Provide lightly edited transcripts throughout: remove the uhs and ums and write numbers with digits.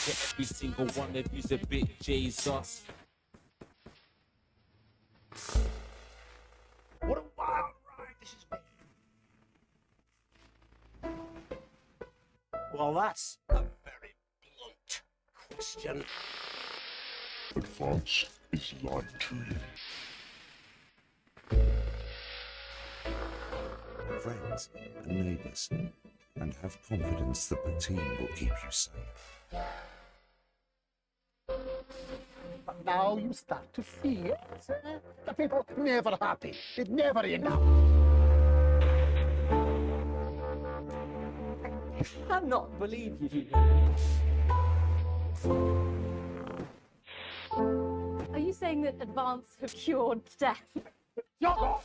Every single one of you's a bit Jesus. What a wild ride this has been. Well, that's a very blunt question. Advance is lying to you. Friends and neighbours, and have confidence that the team will keep you safe. But now you start to see it. The people never happy. It's never enough. I cannot believe you. Are you saying that Advance have cured death? Shut up!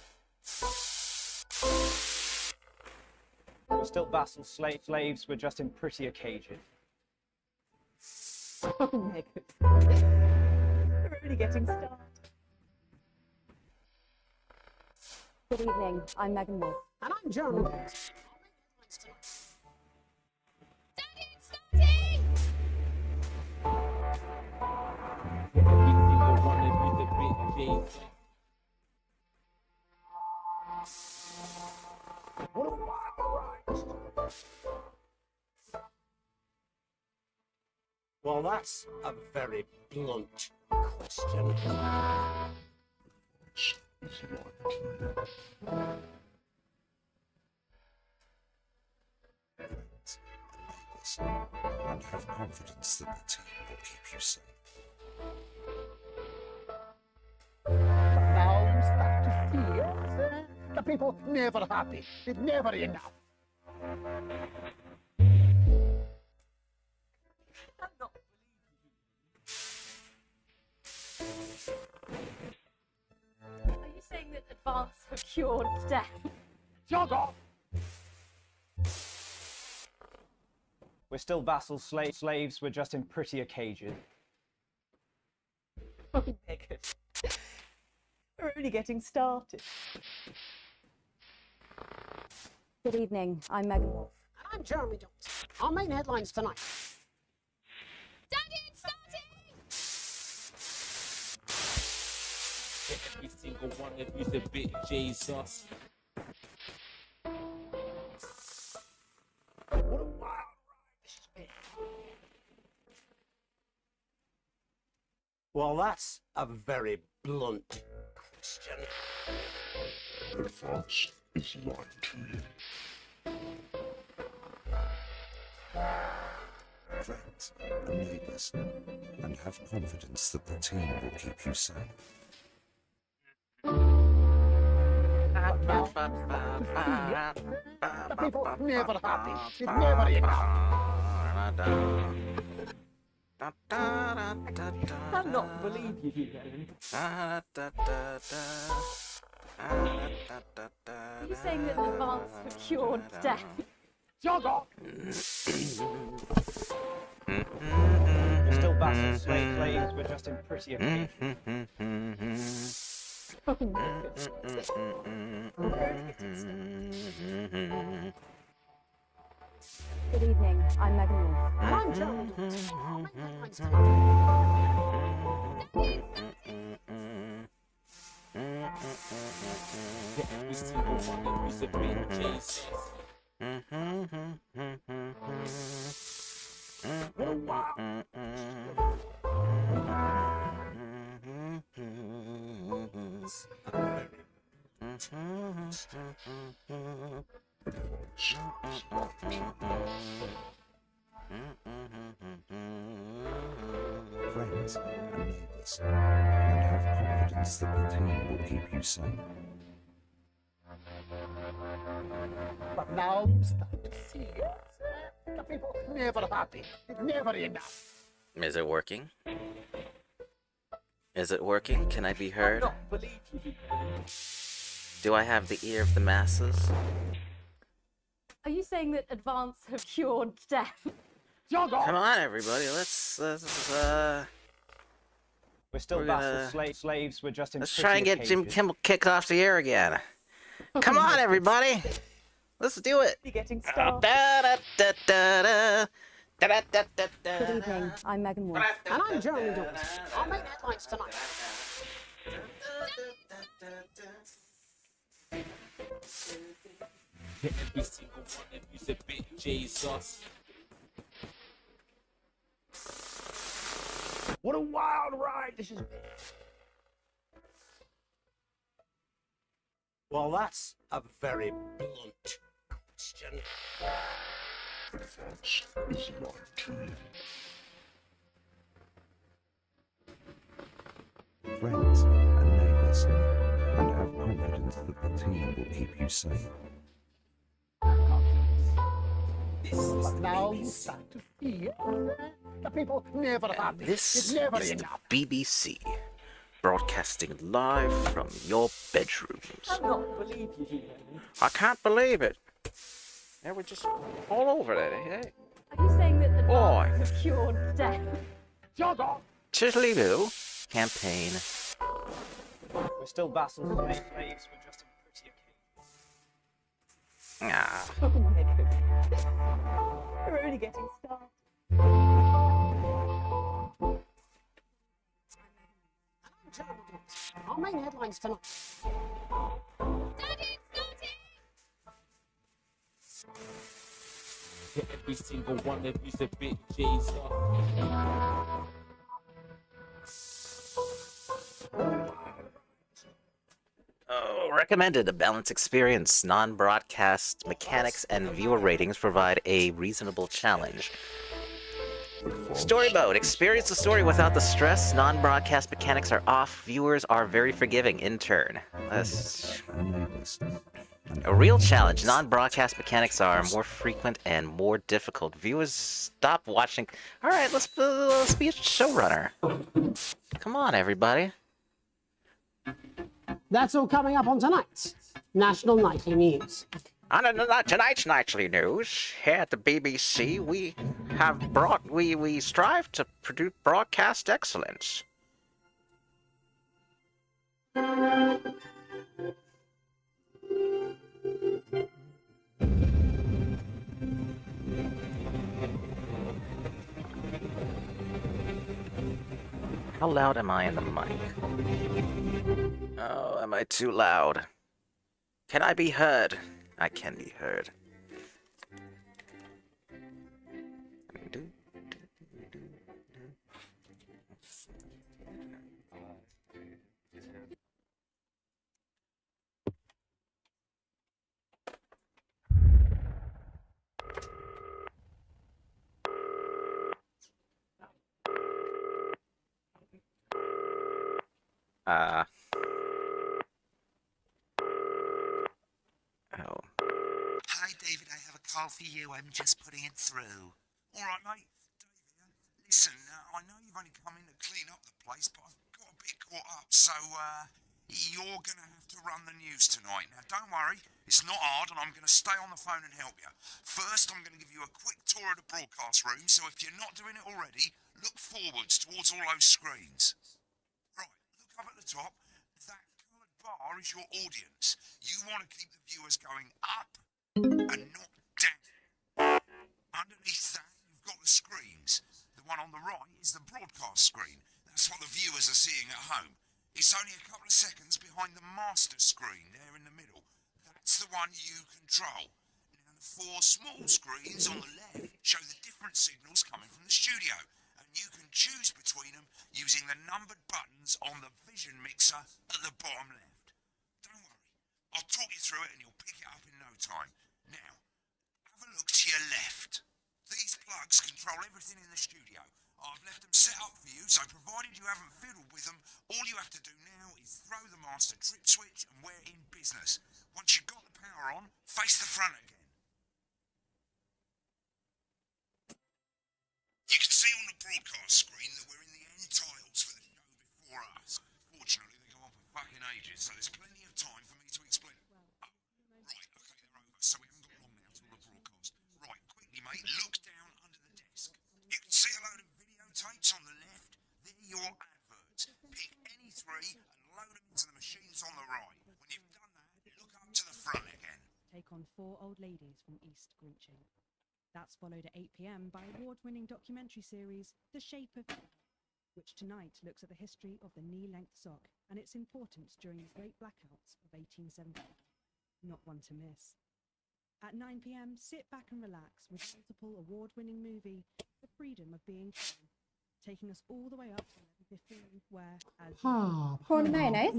We're still vassals, slaves, we're just in prettier cages. Oh, Megan. We're only getting started. Good evening, I'm Megan Wolf. And I'm Jeremy. Every single one of you's a bit Jesus. What a wild ride. Well, that's a very blunt question. Advance is lying to you. Friends and neighbours, and have confidence that the team will keep you safe. But now you start to see it. The people never happy. It's never enough. Are you saying that Advance have cured death? Shut up! We're still vassals, slaves, we're just in prettier cages. Oh, Megan. We're only getting started. Good evening, I'm Megan Wolf. And I'm Jeremy Jones. Our main headlines tonight. Every single one of you's a bit Jesus. What a wild ride this has been. Well, that's a very blunt question. Advance is lying to you. Friends and neighbours, and have confidence that the team will keep you safe. The people never happy. It's never enough. I cannot believe you. Are you saying that Advance have cured death? Shut up! We're still vassals, slaves, we're just in prettier cages. Oh, Megan. Good evening, I'm Megan Wolf. And I'm Jeremy Jones. Our main headlines tonight. Every single one of you's a bit Jesus. What a wild Friends and neighbours, and have confidence that the team will keep you safe. But now you start to see it. The people never happy. It's never enough. Is it working? Is it working? Can I be heard? Cannot believe you. Do I have the ear of the masses? Are you saying that Advance have cured death? Shut up! Come on, everybody. Let's We're still We're vassals, gonna- slaves, we're just in let's prettier try and get Jim cages. Kimmel kicked off the air again. Come on, everybody. Let's do it. You're getting started. Da da da da da Good evening. I'm Megan Wolf. And I'm Jeremy Dawes. Our main headlines tonight. Every single one of you's a bit Jesus. What a wild ride this has been. Well, that's a very blunt question. Advance is lying to you. Friends and neighbours, and have confidence that the team will keep you safe. But now you start to feel the people never happy. This It's never is the enough. BBC, broadcasting live from your bedrooms. Not believe you, Julian. I can't believe it. Yeah, we're just all over it, eh? Are you saying that Boy. advances have cured death? Jog on. Tiddly-do. Campaign. We're still vassals and slaves. We're just in prettier cages. Ah. Oh my goodness. We're only getting started. Our main headlines tonight. Every single one of you's a bit Jesus. Oh, recommended. A balanced experience. Non-broadcast mechanics and viewer ratings provide a reasonable challenge. Story mode. Experience the story without the stress. Non-broadcast mechanics are off. Viewers are very forgiving in turn. And neighbours. A real challenge. Non-broadcast mechanics are more frequent and more difficult. Viewers stop watching. All right, let's be a showrunner. Come on, everybody. That's all coming up on tonight's National Nightly News. On tonight's nightly news, here at the BBC, we strive to produce broadcast excellence. How loud am I in the mic? Oh, am I too loud? Can I be heard? I can be heard. Oh. Hi, David, I have a call for you. I'm just putting it through. All right, mate. David, listen, I know you've only come in to clean up the place, but I've got a bit caught up, so, you're going to have to run the news tonight. Now, don't worry, it's not hard, and I'm going to stay on the phone and help you. First, I'm going to give you a quick tour of the broadcast room, so if you're not doing it already, look forwards towards all those screens. Right, look up at the top. That coloured bar is your audience. You want to keep the viewers going up and not down. Underneath that, you've got the screens. The one on the right is the broadcast screen. That's what the viewers are seeing at home. It's only a couple of seconds behind the master screen there in the middle. That's the one you control. Now, the four small screens on the left show the different signals coming from the studio, and you can choose between them using the numbered buttons on the vision mixer at the bottom left. Don't worry, I'll talk you through it and you'll pick it up in no time. Now, have a look to your left. These plugs control everything in the studio. I've left them set up for you, so provided you haven't fiddled with them, all you have to do now is throw the master trip switch and we're in business. Once you've got the power on, face the front again. You can see on the broadcast screen that we're in the end titles for the show before us. Fortunately, they go on for fucking ages, so there's plenty of time for me to explain. Oh, right, okay, they're over, so we haven't got long now till the broadcast. Right, quickly, mate, look down under the desk. You can see a load of videotapes on the left. They're your adverts. Pick any three and load them into the machines on the right. When you've done that, look up to the front again. Take on 4 old ladies from East Grinching. That's followed at 8 p.m. by award-winning documentary series The Shape of You, which tonight looks at the history of the knee-length sock and its importance during the Great Blackouts of 1870. Not one to miss. At 9 p.m, sit back and relax with multiple award-winning movie The Freedom of Being Free, taking us all the way up to 11:15, where, as Prawn and mayonnaise?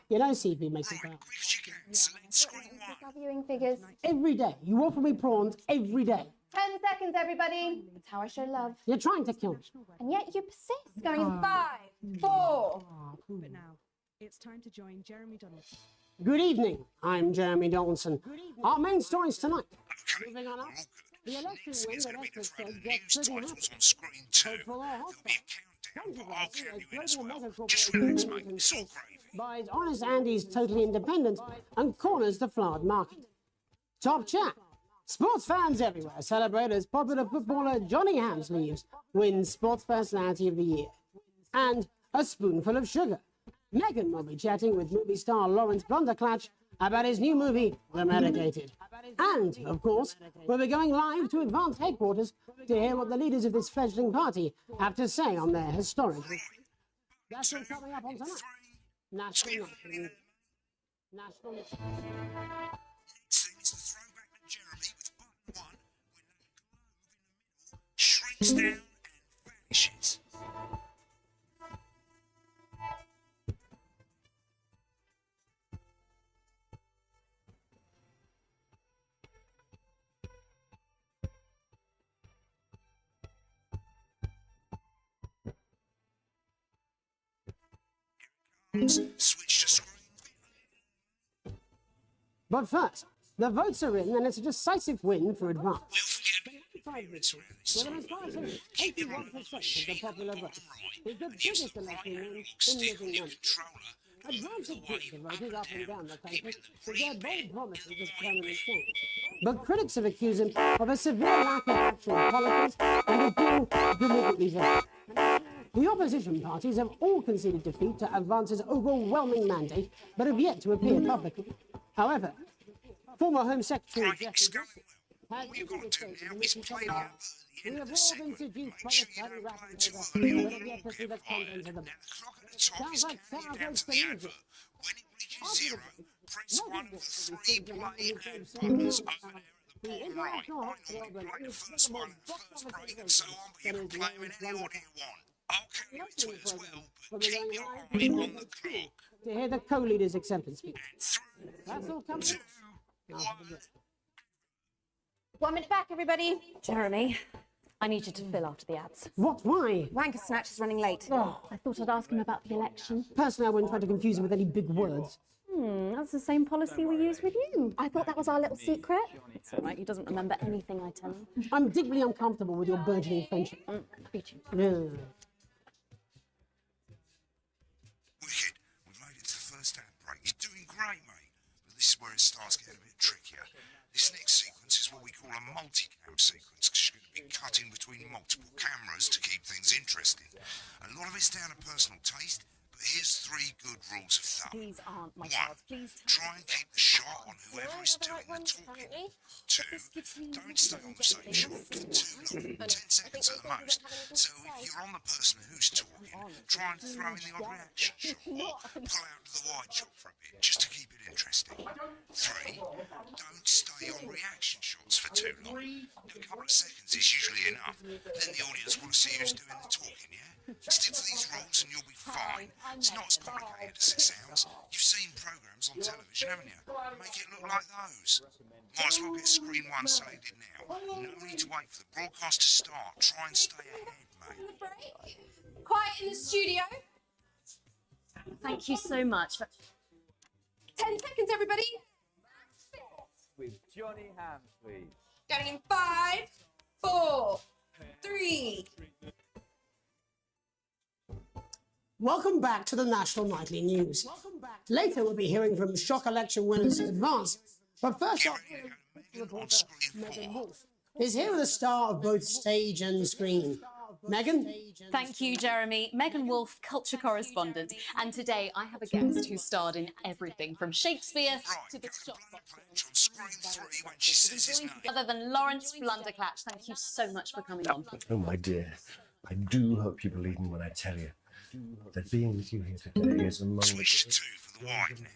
You know seafood makes it better. Quick as you can, select screen one. Viewing figures. Every day. You offer me prawns every day. 10 seconds, everybody. That's how I show love. You're trying to kill me. And yet you persist. Going in 5, 4. but now it's time to join Jeremy Donaldson. Good evening. I'm Jeremy Donaldson. Our main stories tonight. Okay, Moving on we're up. all good. The election Next win is that going to be the Essex thread says of the gets news pretty titles happy. on screen 2. Hopeful or There'll hostile. be a countdown, but I'll count you in as well. Mega Just corporations relax, mate. and It's all Swiss gravy. buys Honest Andy's Totally Independent and corners the flowered market. Top chat. Sports fans everywhere celebrate as popular footballer Johnny Hamsleeves wins Sports Personality of the Year. And a spoonful of sugar. Meghan will be chatting with movie star Lawrence Blunderclatch about his new movie, The Medicated. And, of course, we'll be going live to Advance headquarters to hear what the leaders of this fledgling party have to say on their historic. That's what's coming up on tonight. National Night. National Night. Next thing is the throwback to Jeremy with button 1, when that globe in the middle shrinks down and vanishes. Switch to screen. But first, the votes are in and it's a decisive win for Advance. We'll forget appearance around this With time. an astonishing Keep your eye 81% on the of the machine popular on the vote. bottom Is the right and use biggest the right election win analog in stick on living your memory. controller. Advance Move have the pushed the wave voters up and down the country keeping the with their green bold bit promises of and permanent white change. But critics have accused him of a severe lack of actual policies and of being deliberately vague. The opposition parties have all conceded defeat to Advance's overwhelming mandate, but have yet to appear publicly. However, former Home Secretary Frank's Jeffrey going Johnson well. has All you've got to do indicated now in is Mr. play the Trump, advert at the we end have of the all segment. been seduced by Make the sure you sudden don't rapid play it too progress, early on but have or yet to you'll see the get fired. contents of the Now book. the clock at the top Sounds is like counting sour down grapes to for the music. advert. When it reaches 0, press one of the 3 play ad The buttons over there at the bottom right. International I Hospital normally Open play the is first one and the box first office break and so on, but you that can is play them in any Lawrence order you want. I'll count you into it as well, From but the keep going your live eye on the clock. to hear the co-leader's acceptance speech. And 3, That's all coming 2, up. 1. 1 minute back, everybody. Jeremy, I need you to fill after the ads. What? Why? Wanker Snatch is running late. Oh. I thought I'd ask him about the election. Personally, I wouldn't try to confuse him with any big words. That's the same policy we use with you. I thought that was our little secret. It's all right, he doesn't remember anything I tell him. I'm deeply uncomfortable with your burgeoning friendship. Me too. Yeah. Wicked. We've made it to the first ad break. You're doing great, mate. But this is where it starts getting a bit trickier. This next sequence is what we call a multicam sequence, because you're going to be cutting between multiple cameras to keep things interesting. A lot of it's down to personal taste, but here's 3 good rules of thumb. These aren't my 1. cards. Please Try and keep the shot on whoever is doing the talking. 2. Don't stay on the same shot for too long, 10 seconds at the most. So if you're on the person who's talking, try and throw in the odd reaction shot, or pull out to the wide shot for a bit, just to keep it interesting. 3. Don't stay on reaction shots for too long. A couple of seconds is usually enough. Then the audience want to see who's doing the talking, yeah? Stick to these rules and you'll be fine. It's not as complicated as it sounds. You've seen programmes on television, haven't you? Make it look like those. Might as well get screen 1 selected now. No need to wait for the broadcast to start. Try and stay ahead, mate. Quiet in the studio. Thank you so much. 10 seconds, everybody. With Johnny Hamsleeves. Going in 5, 4, 3. Welcome back to the National Nightly News. Later, we'll be hearing from shock election winners Advance. But first Get up, ready to go to Megan on reporter screen Megan 4. Wolf is here with a star of both stage and screen. Megan? Thank you, Jeremy. Megan Wolfe, culture correspondent. And today I have a guest who starred in everything from Shakespeare to the shop On screen 3 when she says his name. other than Lawrence Blunderclatch. Thank you so much for coming on. Oh, my dear, I do hope you believe me when I tell you that being with you here today is among Switch to 2 for the wide now.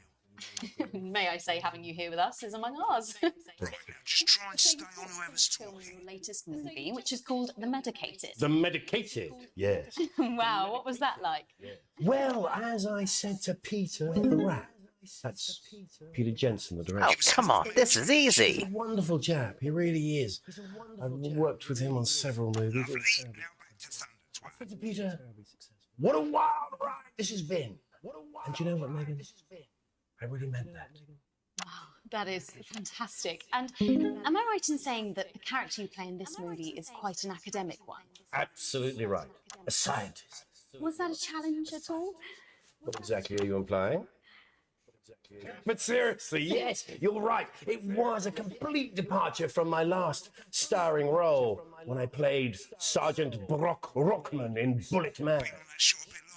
May I say, having you here with us is among ours. Right now, just try and stay on whoever's talking. Your latest movie, which is called The Medicated. The Medicated, yes. Wow, what was that like? Well, as I said to Peter the Rat, that's Peter Jensen, the director. Oh, come on, this is He's easy. a wonderful chap, he really is. I've worked with him on several movies. Now back to Thunder I said to Peter, what a wild ride this has been. And do you know what, Megan? I really meant that. That is fantastic. And am I right in saying that the character you play in this movie is quite an academic one? Absolutely right. A scientist. Was that a challenge at all? What exactly are you implying? But seriously, yes, you're right. It was a complete departure from my last starring role when I played Sergeant Brock Rockman in Bullet Man.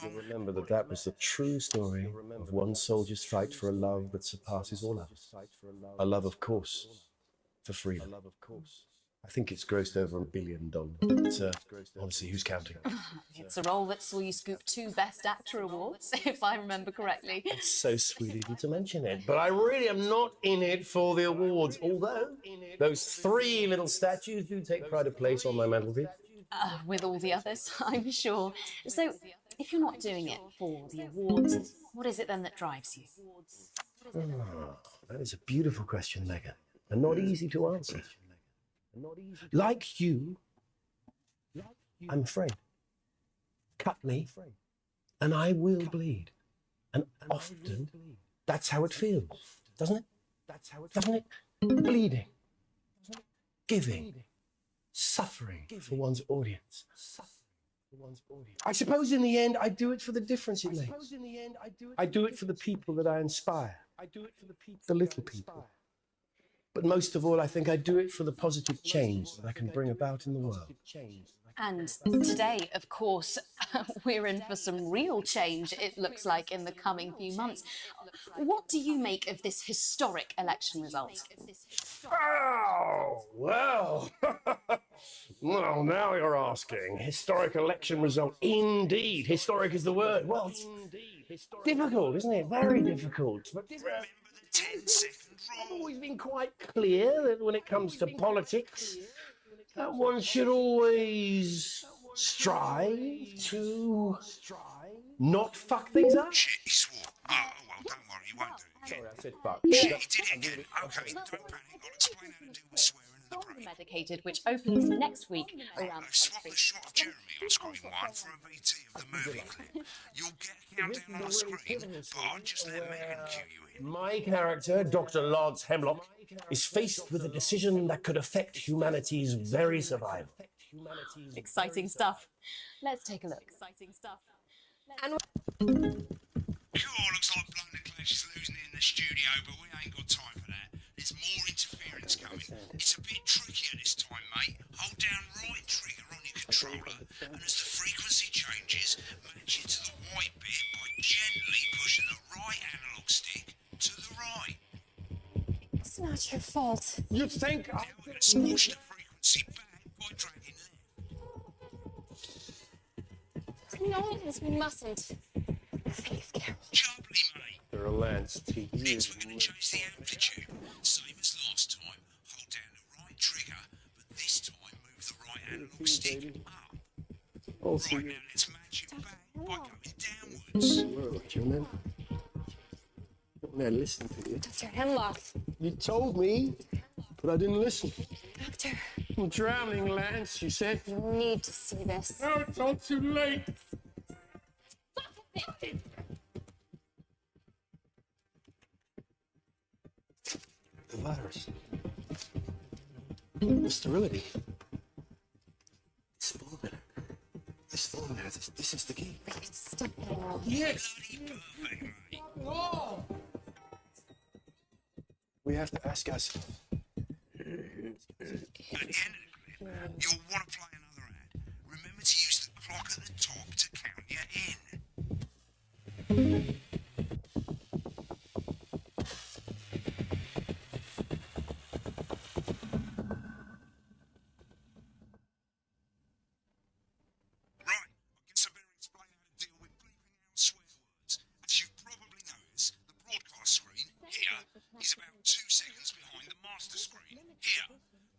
You'll remember that that was the true story of one soldier's fight for a love that surpasses all others. A love, of course, for freedom. I think it's grossed over $1 billion. But honestly, who's counting? It's a role that saw you scoop 2 Best Actor awards, if I remember correctly. It's so sweet of you to mention it, but I really am not in it for the awards, although those 3 little statues do take pride of place on my mantelpiece. With all the others, I'm sure. So, if you're not doing it for the awards, what is it then that drives you? Oh, that is a beautiful question, Megan, and not easy to answer. Like you, I'm afraid. Cut me, and I will bleed. And often, that's how it feels, doesn't it? Doesn't it? Bleeding, giving, suffering for one's audience. I suppose in the end, I do it for the difference it makes. I do it for the people that I inspire, the little people. But most of all, I think I do it for the positive change that I can bring about in the world. And today, of course, we're in for some real change, it looks like, in the coming few months. What do you make of this historic election result? Oh, well. Well, now you're asking. Historic election result. Indeed. Historic is the word. Well, it's difficult, isn't it? Very difficult. But I've always been quite clear that when it comes to politics, that one should always strive to not fuck things up. Shit, he swore. Oh, well, don't worry, he won't do it again. Sorry, I said fuck. Shit, he did it again. Okay, don't panic. I'll explain how to deal with swearing in the brain. Medicated, which opens next week around I've swapped the shot of Jeremy on screen 1 for a VT of the movie clip. You'll get a countdown on the screen, but I'll just let Megan cue you in. My character, Dr. Lance Hemlock, is faced with a decision that could affect humanity's very survival. Exciting stuff. Let's take a look. Exciting stuff. And Cool, looks like Blunderclash is losing it in the studio, but we ain't got time for that. There's more interference coming. It's a bit trickier this time, mate. Hold down right trigger on your controller, and as the frequency changes, match it to the white bit by gently pushing the right analog stick to the right. it's not your fault. You think Now we're going to squash the frequency back by dragging left. No, we mustn't. Jubbly, mate. Dr. Lance T. Next, we're going to change the amplitude. Same as last time. Hold down the right trigger, but this time move the right analog stick up. Right, now let's match it back by going downwards. Now listen to you. Dr. Hemlock. You told me, but I didn't listen. Doctor, I'm drowning, Lance, you said. you need to see this. No, it's all too late. The virus. The sterility. It's full there. It's full there. This is the key. It's still there. Yes! Bloody perfect, mate. Whoa! We have to ask ourselves. At the end of the clip, you'll want to play another ad. Remember to use the mark at the top to count you in. Right, I guess I better explain how to deal with bleeping out swear words. As you probably noticed, the broadcast screen here is about 2 seconds behind the master screen. Here,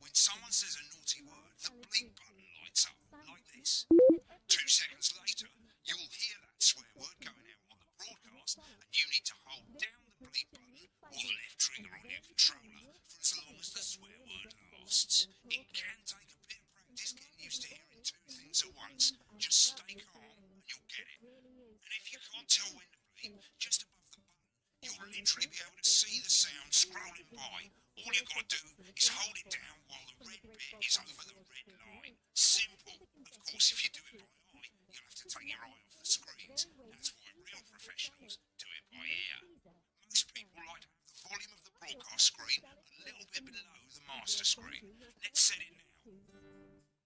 when someone says a naughty word, the bleep button lights up, like this. 2 seconds later, you'll hear that swear word going out on the broadcast, and you need to hold down the bleep button or the left trigger on your controller for as long as the swear word lasts. It can take a bit of practice getting used to hearing 2 things at once. Just stay calm and you'll get it. And if you can't tell when to bleep, just above the button, you'll literally be able to see the sound scrolling by. All you've got to do is hold it down while the red bit is over the red line. Simple. Of course, if you do it by eye, you'll have to take your eye off the screens. That's why real professionals do it by ear. Most people like to have the volume of the broadcast screen a little bit below the master screen. Let's set it now.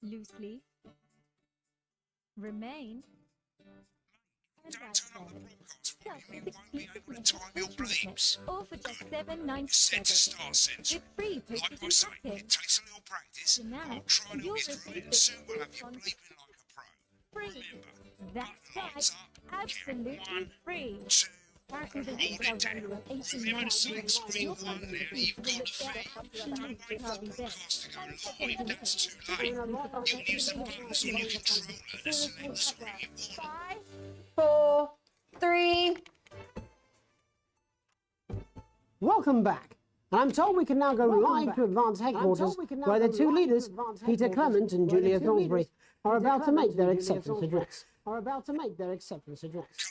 Loosely. Remain. Don't turn up the broadcast volume, you won't be able to time your bleeps. All for just You're set to start censoring. Like I say, it takes a little practice, but I'll try and help you through it, and soon we'll have you bleeping like a pro. Remember, button lights up, count 1, 2, hold it down. Remember to select screen 1 now that you've got the feed. Don't wait for the broadcast to go live, that's too late. You'll use the buttons on your controller to select the screen you want. 5, 4, 3. Welcome back. And I'm told we can now go live to Advance Headquarters, where the 2 leaders, Peter Clement and Julia Thornbury, are about to make their acceptance address. Cut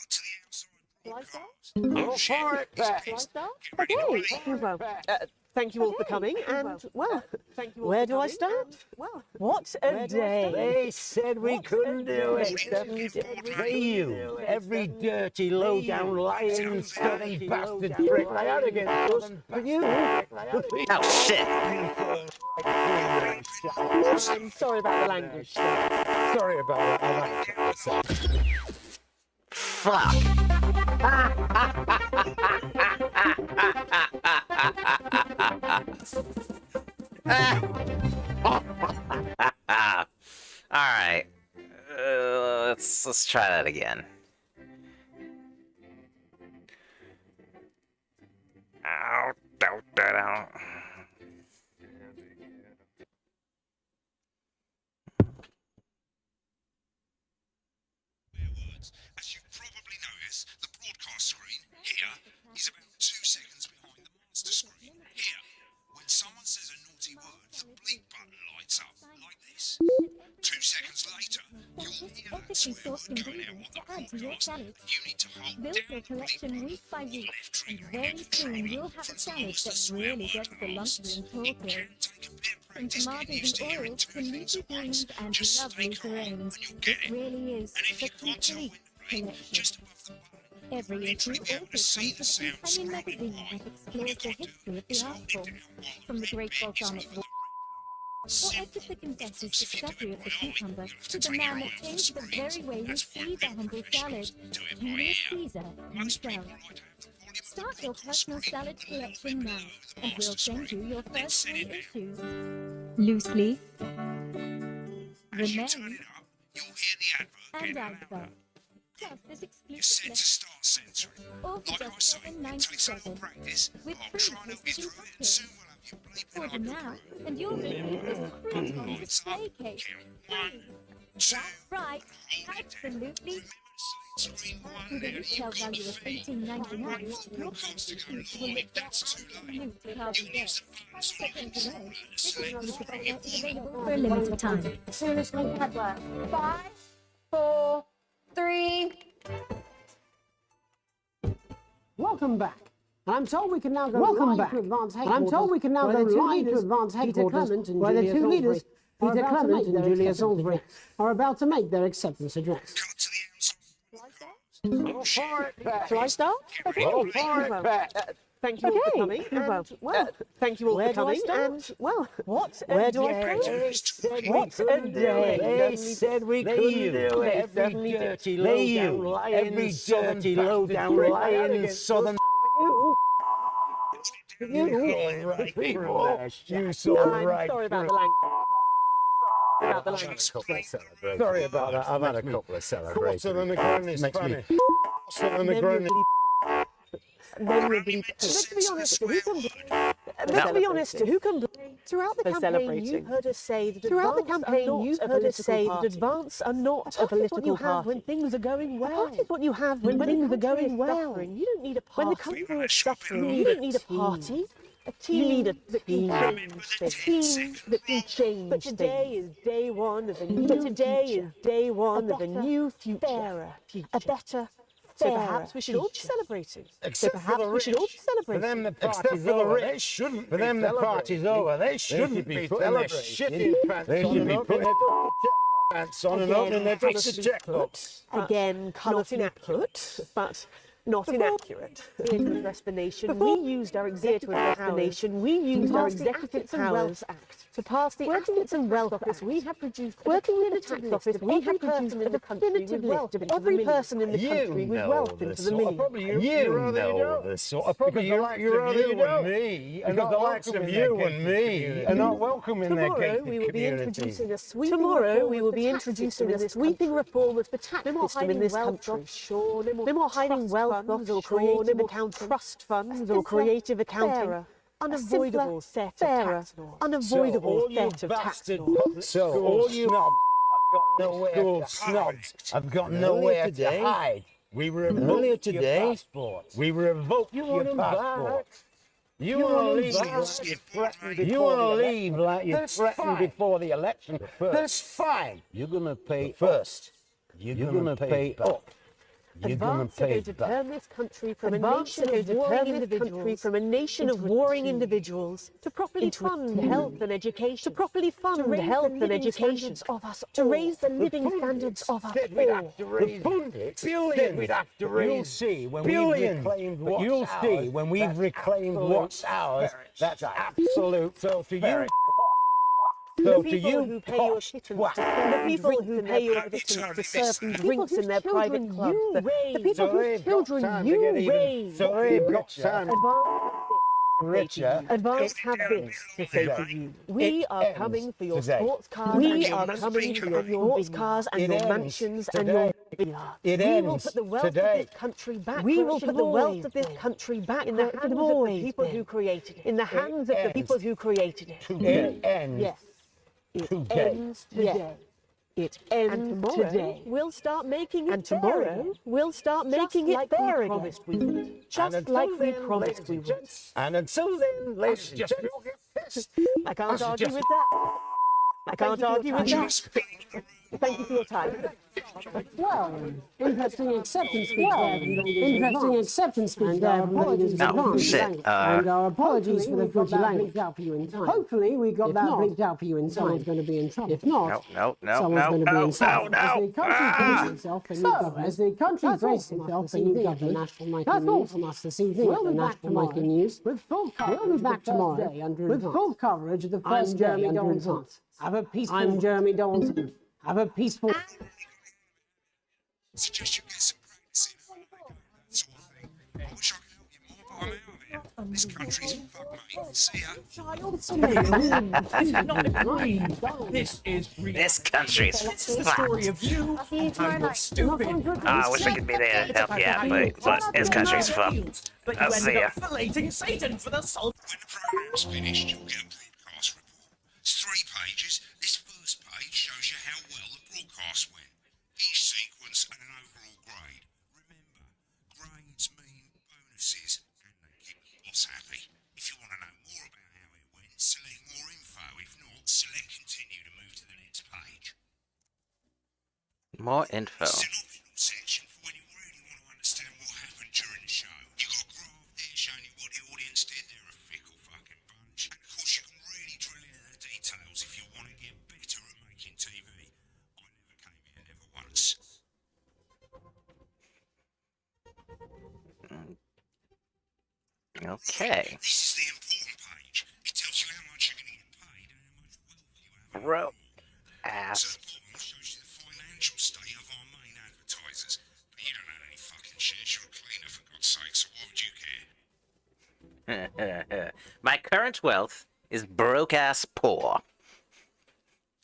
to the outside broadcast. Go for it, Pat. Okay. Well, thank you all for coming, and, well, where do I start? What a day. They said we couldn't do it. They you, every dirty, low-down, lying, stealing bastard prick I had against us. But you... Oh, shit! I'm sorry about the language. Sorry about that. Fuck! Alright. Let's try that again. Ow, ow. As you probably noticed, the broadcast screen here is about 2 seconds behind the master screen. Here, when someone says a naughty word, the bleep button lights up like this. 2 seconds later, you'll hear that swear word going out on the broadcast, and you need to hold down the bleep button or the left trigger on your controller for as long as the swear word lasts. It can take a bit of practice getting used to hearing 2 things at once. Just stay calm and you'll get it. And if you can't tell when to bleep, just above the button, you'll literally be able to see the sound scrolling by. All you've got to do is hold it down while the red bit is over the red line. Simple. Of course, if you do it by eye, you'll have to take your eye off the screens. That's why real professionals do it by ear. Most people like to have the volume of the Start your broadcast personal screen salad a little bit collection below now, the and we'll master send you screen. your Let's first set 3 it now. issues. Loosely. As you turn it up, you'll hear the advert And get louder. Plus this You're set to start censoring. All for Like I just was saying, it takes a little $7.97 practice, but with I'll free try and help you postage through it, and soon we'll have you bleeping Order like a now, pro. and you'll receive this critical Lights up, display case. count 1, 2, That's right, hold it down. absolutely. Remember to select screen 1 With now a that retail you've got value the of feed. $18.99, Don't wait for the broadcast to go live, that's too late. You'll use the buttons on your controller to select the screen you Is want. available for a limited time. Soonest link network. 5, 4, 3. Welcome back. And I'm told we can now go live to Advance Headquarters. I'm told we can now go live to Advance Headquarters, where the 2 leaders, Peter Clement and Julia Thornbury, are about to make their acceptance address. Cut to the outside. Go for it, Pat. Shall I start? Get ready to Go bleep. for it, Pat. Thank you all for coming. Thank you all for coming. And what a day! What a day! They said we couldn't do it. Every dirty, low-down lying, every dirty, low-down lying southern. You right, people. You saw right. Sorry about the language. About the language. Sorry about that. I've had a couple of celebrations. Quarter than a granny Spanish. Quarter than a granny. Let's be honest, who can throughout the campaign you've heard us say that advance are not a political party. When things are going well. A party is what you have when things are going well. You don't need a party. When the country is suffering, you don't need a party. A team, you need a team that can change. But today is day one of a new future. A better. So perhaps we should all be celebrating. Except for them, the party's over. They shouldn't. For them, the party's over. They shouldn't be putting their shitty pants on and opening their checkbooks. Again, colourfully put, but not inaccurate. Here to address the nation, we used our executive powers to pass the Assets and Wealth Act. We have produced working in the tax office. We have produced a definitive list of every person in the country with wealth into the millions. You know this sort of probably you and me, and the likes of you and me are not welcome in their gated community. Tomorrow we will be introducing a sweeping reform of the tax system in this country. No more hiding wealth or creative accounting, trust funds or creative accounting. Unavoidable set of tax laws. Unavoidable set of tax laws. So all you snobs have got nowhere to hide. We revoked your passports. We revoked your passports. You want to leave like you threatened before the election. That's fine. You're going to pay first. You're going to pay up. Advance are going to turn this country from a nation of warring individuals to properly fund health and education. To raise the living standards of us all. The pundits said we'd have to raise. You'll see when we've reclaimed what's ours. That's absolute. So to you. So to you, who pay your pittance, the people who pay your pittance to serve drinks in their private clubs, the people whose children you raise. So they've got time. Richer. Advance have this to say to you. We are coming for your sports cars. We are coming for your sports cars and your mansions and your villas. We will put the wealth of this country back. We will put the wealth of this country back in the hands of the people who created it. In the hands of the people who created it. It ends. Yes. It ends today. It ends today. We'll start making it tomorrow. We'll start making it fair again. Just like we promised we would. And until then, let's just get pissed. I can't argue with that. I can't argue with that. Thank you for your time. Well, interesting acceptance speech there. Apologies and our apologies for the future language. Hopefully we got that bleeped out for you in time. Someone's going to be in trouble. If not, someone's going to be in trouble. As the country braces itself for new government, that's all from us this evening at the National Nightly News. We'll be back tomorrow with full coverage of the first day under advance. I'm Jeremy Dalton. Have a peaceful. Suggest you get some practice in, that sort of thing. I wish I could help you more, but I'm out of here. This country's fucked, mate. See ya. This country's fucked. I wish I could be there to help you out, but this country's fucked. I'll see ya. Satan for the salt. When the program's finished, you'll get a broadcast report. It's 3 pages. This first page shows you how well the broadcast went. Each sequence and an overall grade. Remember, grades mean bonuses, and they keep the boss happy. If you want to know more about how it went, select more info. If not, select continue to move to the next page. More info. It's an optional section for when you really want to understand what happened during the show. You got a graph there showing you what the audience did. They're a fickle fucking bunch. And of course, you can really drill into the details if you want to get better at making TV. I never came here never once. Okay. This is the important page. It tells you how much you're going to get paid and how much wealth you have. Bro. So Ass. the bottom shows you the financial state of our main advertisers. But you don't own any fucking shares. You're a cleaner, for God's sake, so why would you care? My current wealth is broke-ass poor.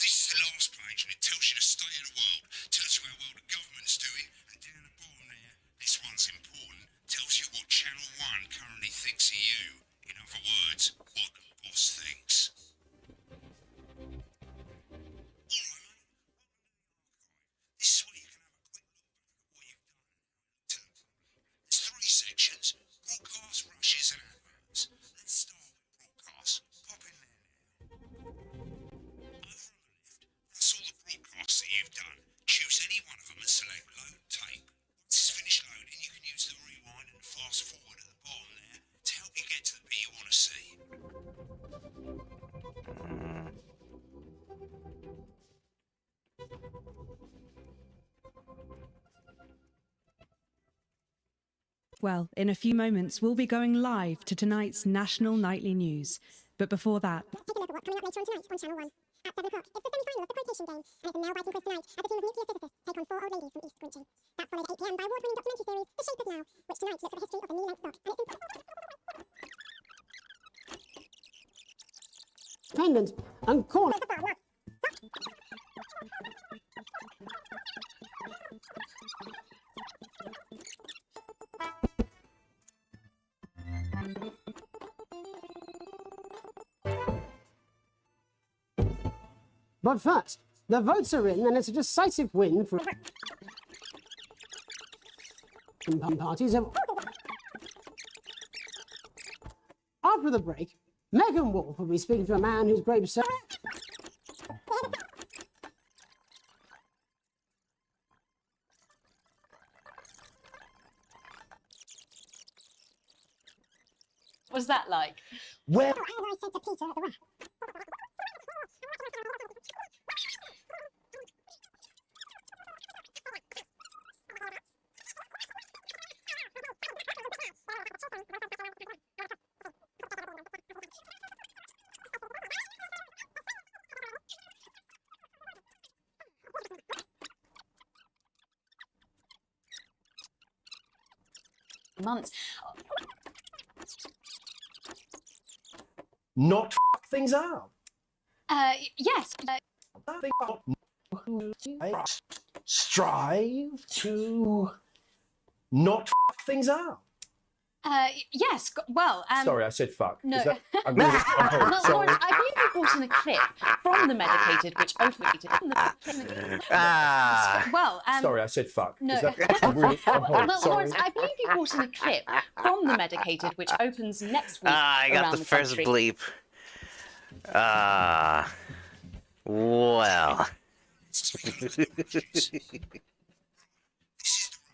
This is the last page, and it tells you the state of the world, tells you how well the government's doing, and down the bottom there, this one's important, tells you what Channel 1 currently thinks of you. In other words, what the boss thinks. This is where you can have a quick look back at what you've done. There's 3 sections: broadcast, rushes, and adverts. Let's start with broadcast. Pop in there now. Over on the left, that's all the broadcasts that you've done. Choose any one of them and select load tape. Once it's finished loading, you can use the rewind and the fast forward at the bottom there to help you get to the bit you want to see. Well, in a few moments, we'll be going live to tonight's national nightly news. But before that, Let's take a look at what's coming up later on tonight on Channel 1. At 7 o'clock, it's the semi-final of the quotation game, and it's a nail-biting quiz tonight as the team of nuclear physicists take on 4 old ladies from East Grinching. That's followed at 8 p.m. by award-winning documentary series The Shape of Now, which tonight looks at the history of the knee-length sock, and it's Independent and corner. But first, the votes are in, and it's a decisive win for parties. After the break, Megan Wolf will be speaking to a man whose grave cell. What was that like? Where? Months. Not f things up. Yes. Strive to not f things up. Yes. Well, Sorry, I said fuck. No. Is that, I'm really, I'm Well, sorry. Lawrence, I believe you brought in a clip from the medicated, which opened. Well, Sorry, I said fuck. No. Is that, I'm really, I'm Well, sorry. Lawrence, I believe you brought in a clip from the medicated, which opens next week. I got around the first country. bleep. Well. This is the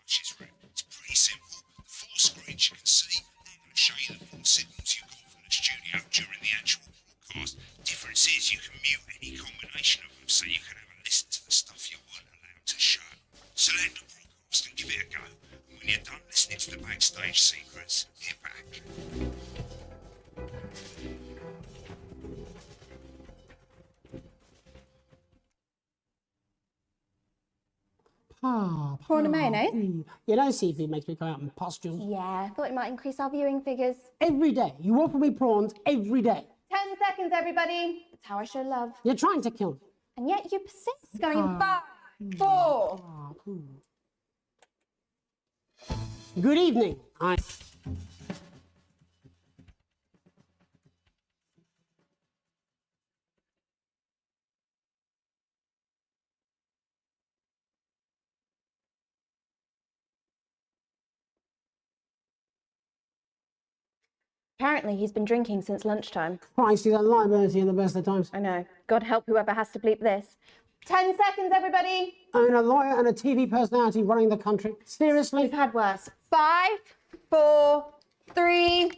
rushes route. It's pretty simple. The 4 screens you can see, they're going to show you the 4 signals you got from the studio during the actual broadcast. Difference is you can mute any combination of them, so you can have a listen to the stuff you weren't allowed to show. Select the broadcast and give it a go. And when you're done listening to the backstage secrets, hit back. Prawn and mayonnaise? You know, seafood makes me go out in pustules. Yeah, I thought it might increase our viewing figures. Every day. You offer me prawns every day. 10 seconds, everybody. That's how I show love. You're trying to kill me. And yet you persist, going 5, 4. Good evening. Apparently he's been drinking since lunchtime. Christ, he's a liability in the best of times. I know. God help whoever has to bleep this. 10 seconds, everybody. And a lawyer and a TV personality running the country. Seriously? We've had worse. 5, 4, 3.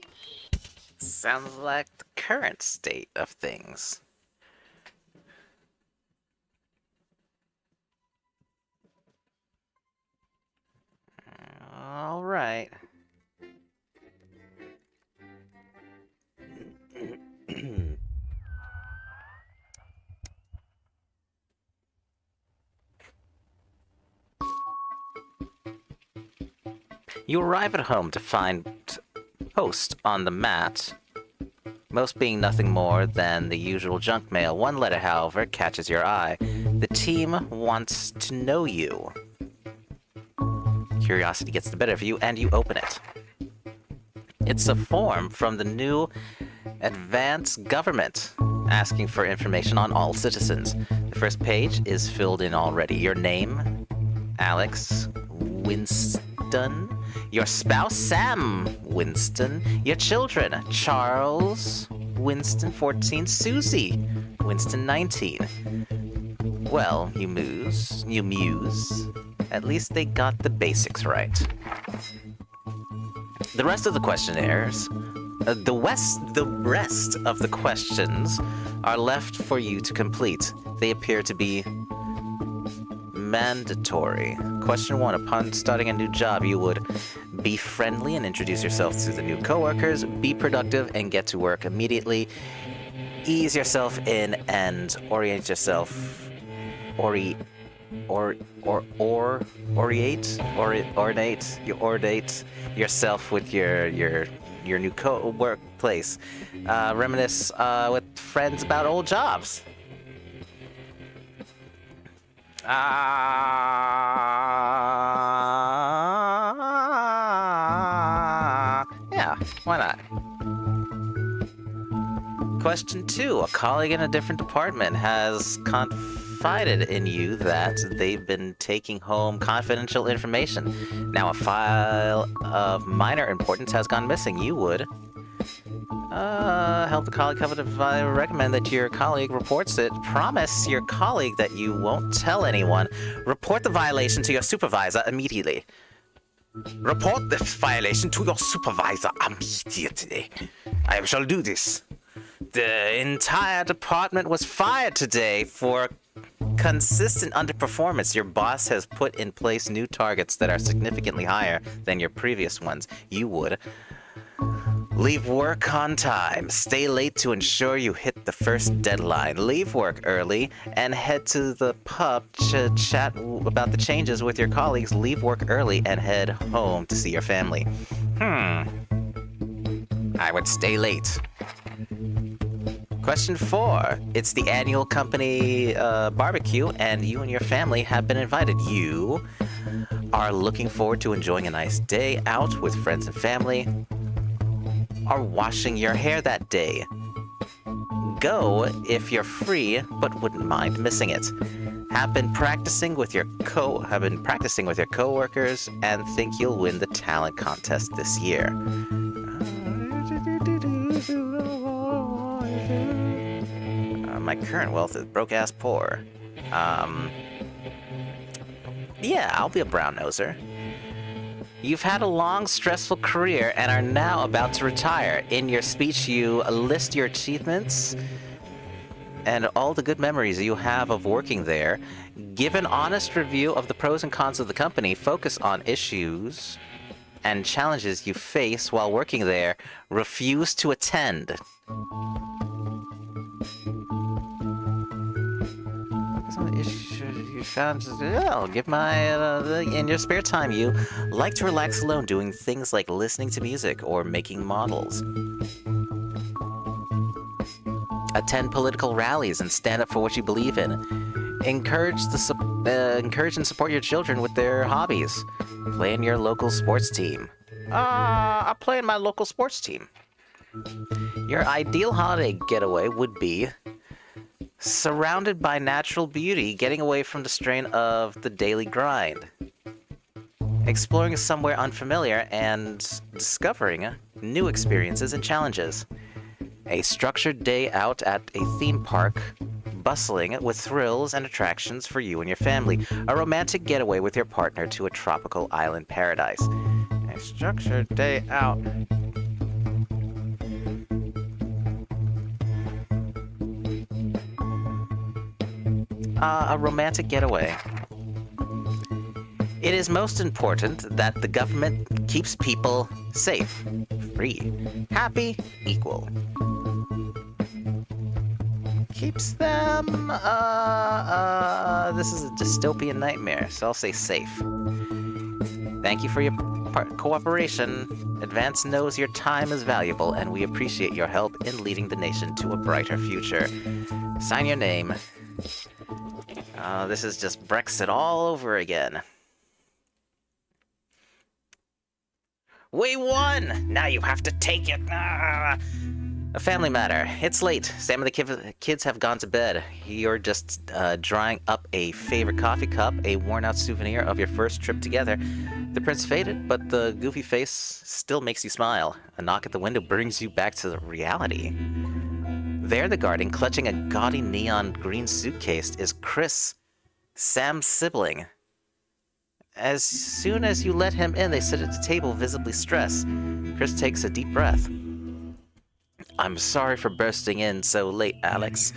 Sounds like the current state of things. All right. You arrive at home to find post on the mat, most being nothing more than the usual junk mail. One letter, however, catches your eye. The team wants to know you. Curiosity gets the better of you, and you open it. It's a form from the new advanced government asking for information on all citizens. The first page is filled in already. Your name, Alex Winston. Your spouse, Sam Winston. Your children, Charles Winston, 14. Susie Winston, 19. Well, you muse. At least they got the basics right. The rest of the questionnaires, the rest of the questions are left for you to complete. They appear to be mandatory. Question 1. Upon starting a new job, you would be friendly and introduce yourself to the new coworkers, be productive and get to work immediately, ease yourself in and orient yourself, ornate yourself with your new workplace. Reminisce with friends about old jobs. Yeah, why not? Question 2. A colleague in a different department has confided in you that they've been taking home confidential information. Now a file of minor importance has gone missing. You would help the colleague cover the recommend that your colleague reports it. Promise your colleague that you won't tell anyone. Report the violation to your supervisor immediately. Report this violation to your supervisor immediately. I shall do this. The entire department was fired today for consistent underperformance. Your boss has put in place new targets that are significantly higher than your previous ones. You would leave work on time, stay late to ensure you hit the first deadline, leave work early, and head to the pub to chat about the changes with your colleagues. Leave work early and head home to see your family. I would stay late. Question 4. It's the annual company barbecue, and you and your family have been invited. You are looking forward to enjoying a nice day out with friends and family, are washing your hair that day. Go if you're free, but wouldn't mind missing it. Have been practicing with your coworkers and think you'll win the talent contest this year. My current wealth is broke-ass poor. Yeah, I'll be a brown-noser. You've had a long, stressful career and are now about to retire. In your speech, you list your achievements and all the good memories you have of working there. Give an honest review of the pros and cons of the company. Focus on issues and challenges you face while working there. Refuse to attend. Give my in your spare time you like to relax alone, doing things like listening to music or making models. Attend political rallies and stand up for what you believe in. Encourage and support your children with their hobbies. Play in your local sports team. I play in my local sports team. Your ideal holiday getaway would be surrounded by natural beauty, getting away from the strain of the daily grind. Exploring somewhere unfamiliar and discovering new experiences and challenges. A structured day out at a theme park, bustling with thrills and attractions for you and your family. A romantic getaway with your partner to a tropical island paradise. A structured day out. A romantic getaway. It is most important that the government keeps people safe, free, happy, equal. Keeps them, this is a dystopian nightmare, so I'll say safe. Thank you for your cooperation. Advance knows your time is valuable, and we appreciate your help in leading the nation to a brighter future. Sign your name. This is just Brexit all over again. We won! Now you have to take it. A family matter. It's late. Sam and the kids have gone to bed. You're just drying up a favorite coffee cup, a worn-out souvenir of your first trip together. The print's faded, but the goofy face still makes you smile. A knock at the window brings you back to reality. There, the guardian, clutching a gaudy neon green suitcase, is Chris, Sam's sibling. As soon as you let him in, they sit at the table, visibly stressed. Chris takes a deep breath. I'm sorry for bursting in so late, Alex.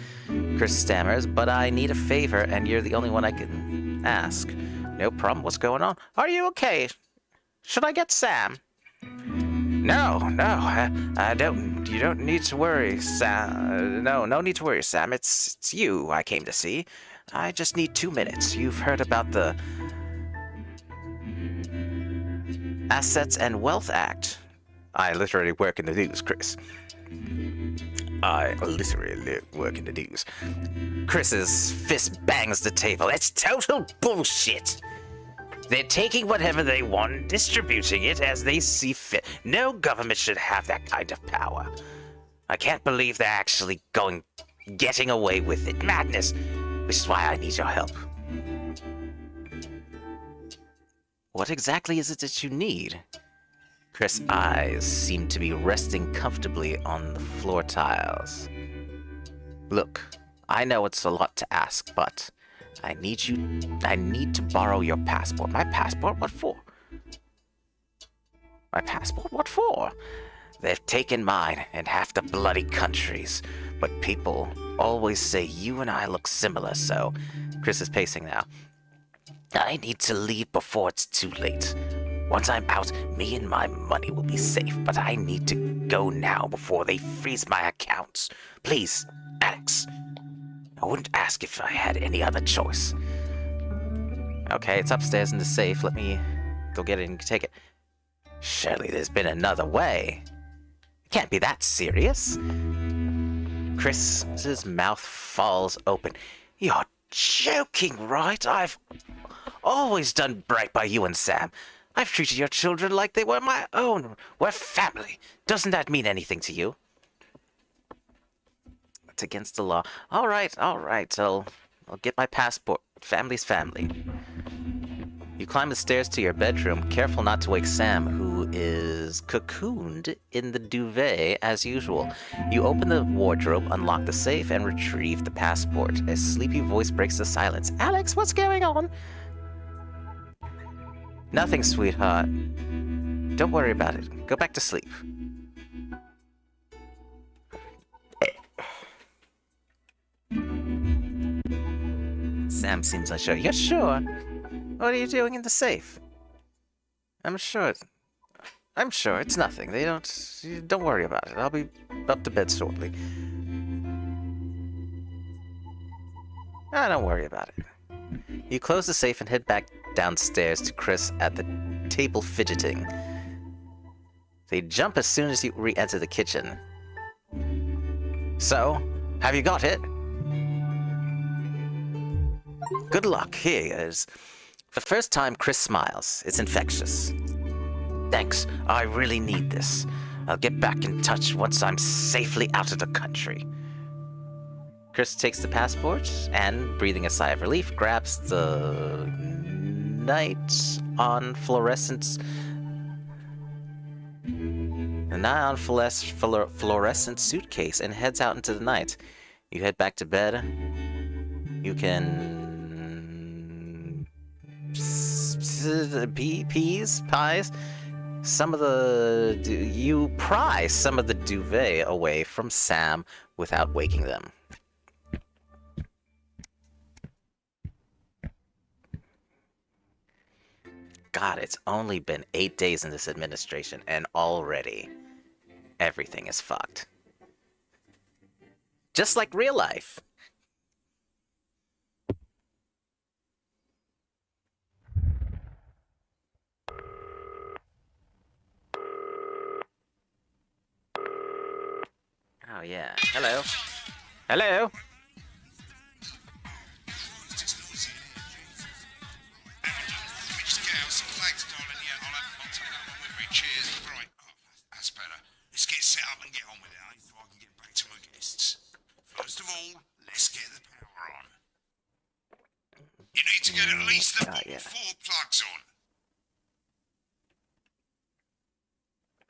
Chris stammers, but I need a favor, and you're the only one I can ask. No problem, what's going on? Are you okay? Should I get Sam? No, I don't. You don't need to worry, Sam. No need to worry, Sam. It's you I came to see. I just need 2 minutes. You've heard about the Assets and Wealth Act. I literally work in the news, Chris. I literally work in the news. Chris's fist bangs the table. It's total bullshit. They're taking whatever they want, distributing it as they see fit. No government should have that kind of power. I can't believe they're actually getting away with it. Madness. Which is why I need your help. What exactly is it that you need? Chris' eyes seem to be resting comfortably on the floor tiles. Look, I know it's a lot to ask, but I need to borrow your passport. My passport? What for? My passport? What for? They've taken mine and half the bloody countries, but people always say you and I look similar, so... Chris is pacing now. I need to leave before it's too late. Once I'm out, me and my money will be safe, but I need to go now before they freeze my accounts. Please, Alex. I wouldn't ask if I had any other choice. Okay, it's upstairs in the safe. Let me go get it and take it. Surely there's been another way. It can't be that serious. Chris's mouth falls open. You're joking, right? I've always done right by you and Sam. I've treated your children like they were my own. We're family. Doesn't that mean anything to you? It's against the law. All right. I'll get my passport. Family's family. You climb the stairs to your bedroom, careful not to wake Sam, who is cocooned in the duvet as usual. You open the wardrobe, unlock the safe, and retrieve the passport. A sleepy voice breaks the silence. Alex, what's going on? Nothing, sweetheart. Don't worry about it. Go back to sleep. Sam seems unsure. You're sure? What are you doing in the safe? I'm sure it's nothing. Don't worry about it. I'll be up to bed shortly. Don't worry about it. You close the safe and head back downstairs to Chris at the table fidgeting. They jump as soon as you re-enter the kitchen. So, have you got it? Good luck. Here it is. For the first time, Chris smiles. It's infectious. Thanks. I really need this. I'll get back in touch once I'm safely out of the country. Chris takes the passport and, breathing a sigh of relief, grabs the neon fluorescent suitcase and heads out into the night. You head back to bed. You can pies. You pry some of the duvet away from Sam without waking them. God, it's only been 8 days in this administration, and already everything is fucked. Just like real life. yeah. Hello. Hello. That's better. Let's get set up and get on with it, so I can get back to my guests. First of all, let's get the power on. You need to get at least the bottom 4 plugs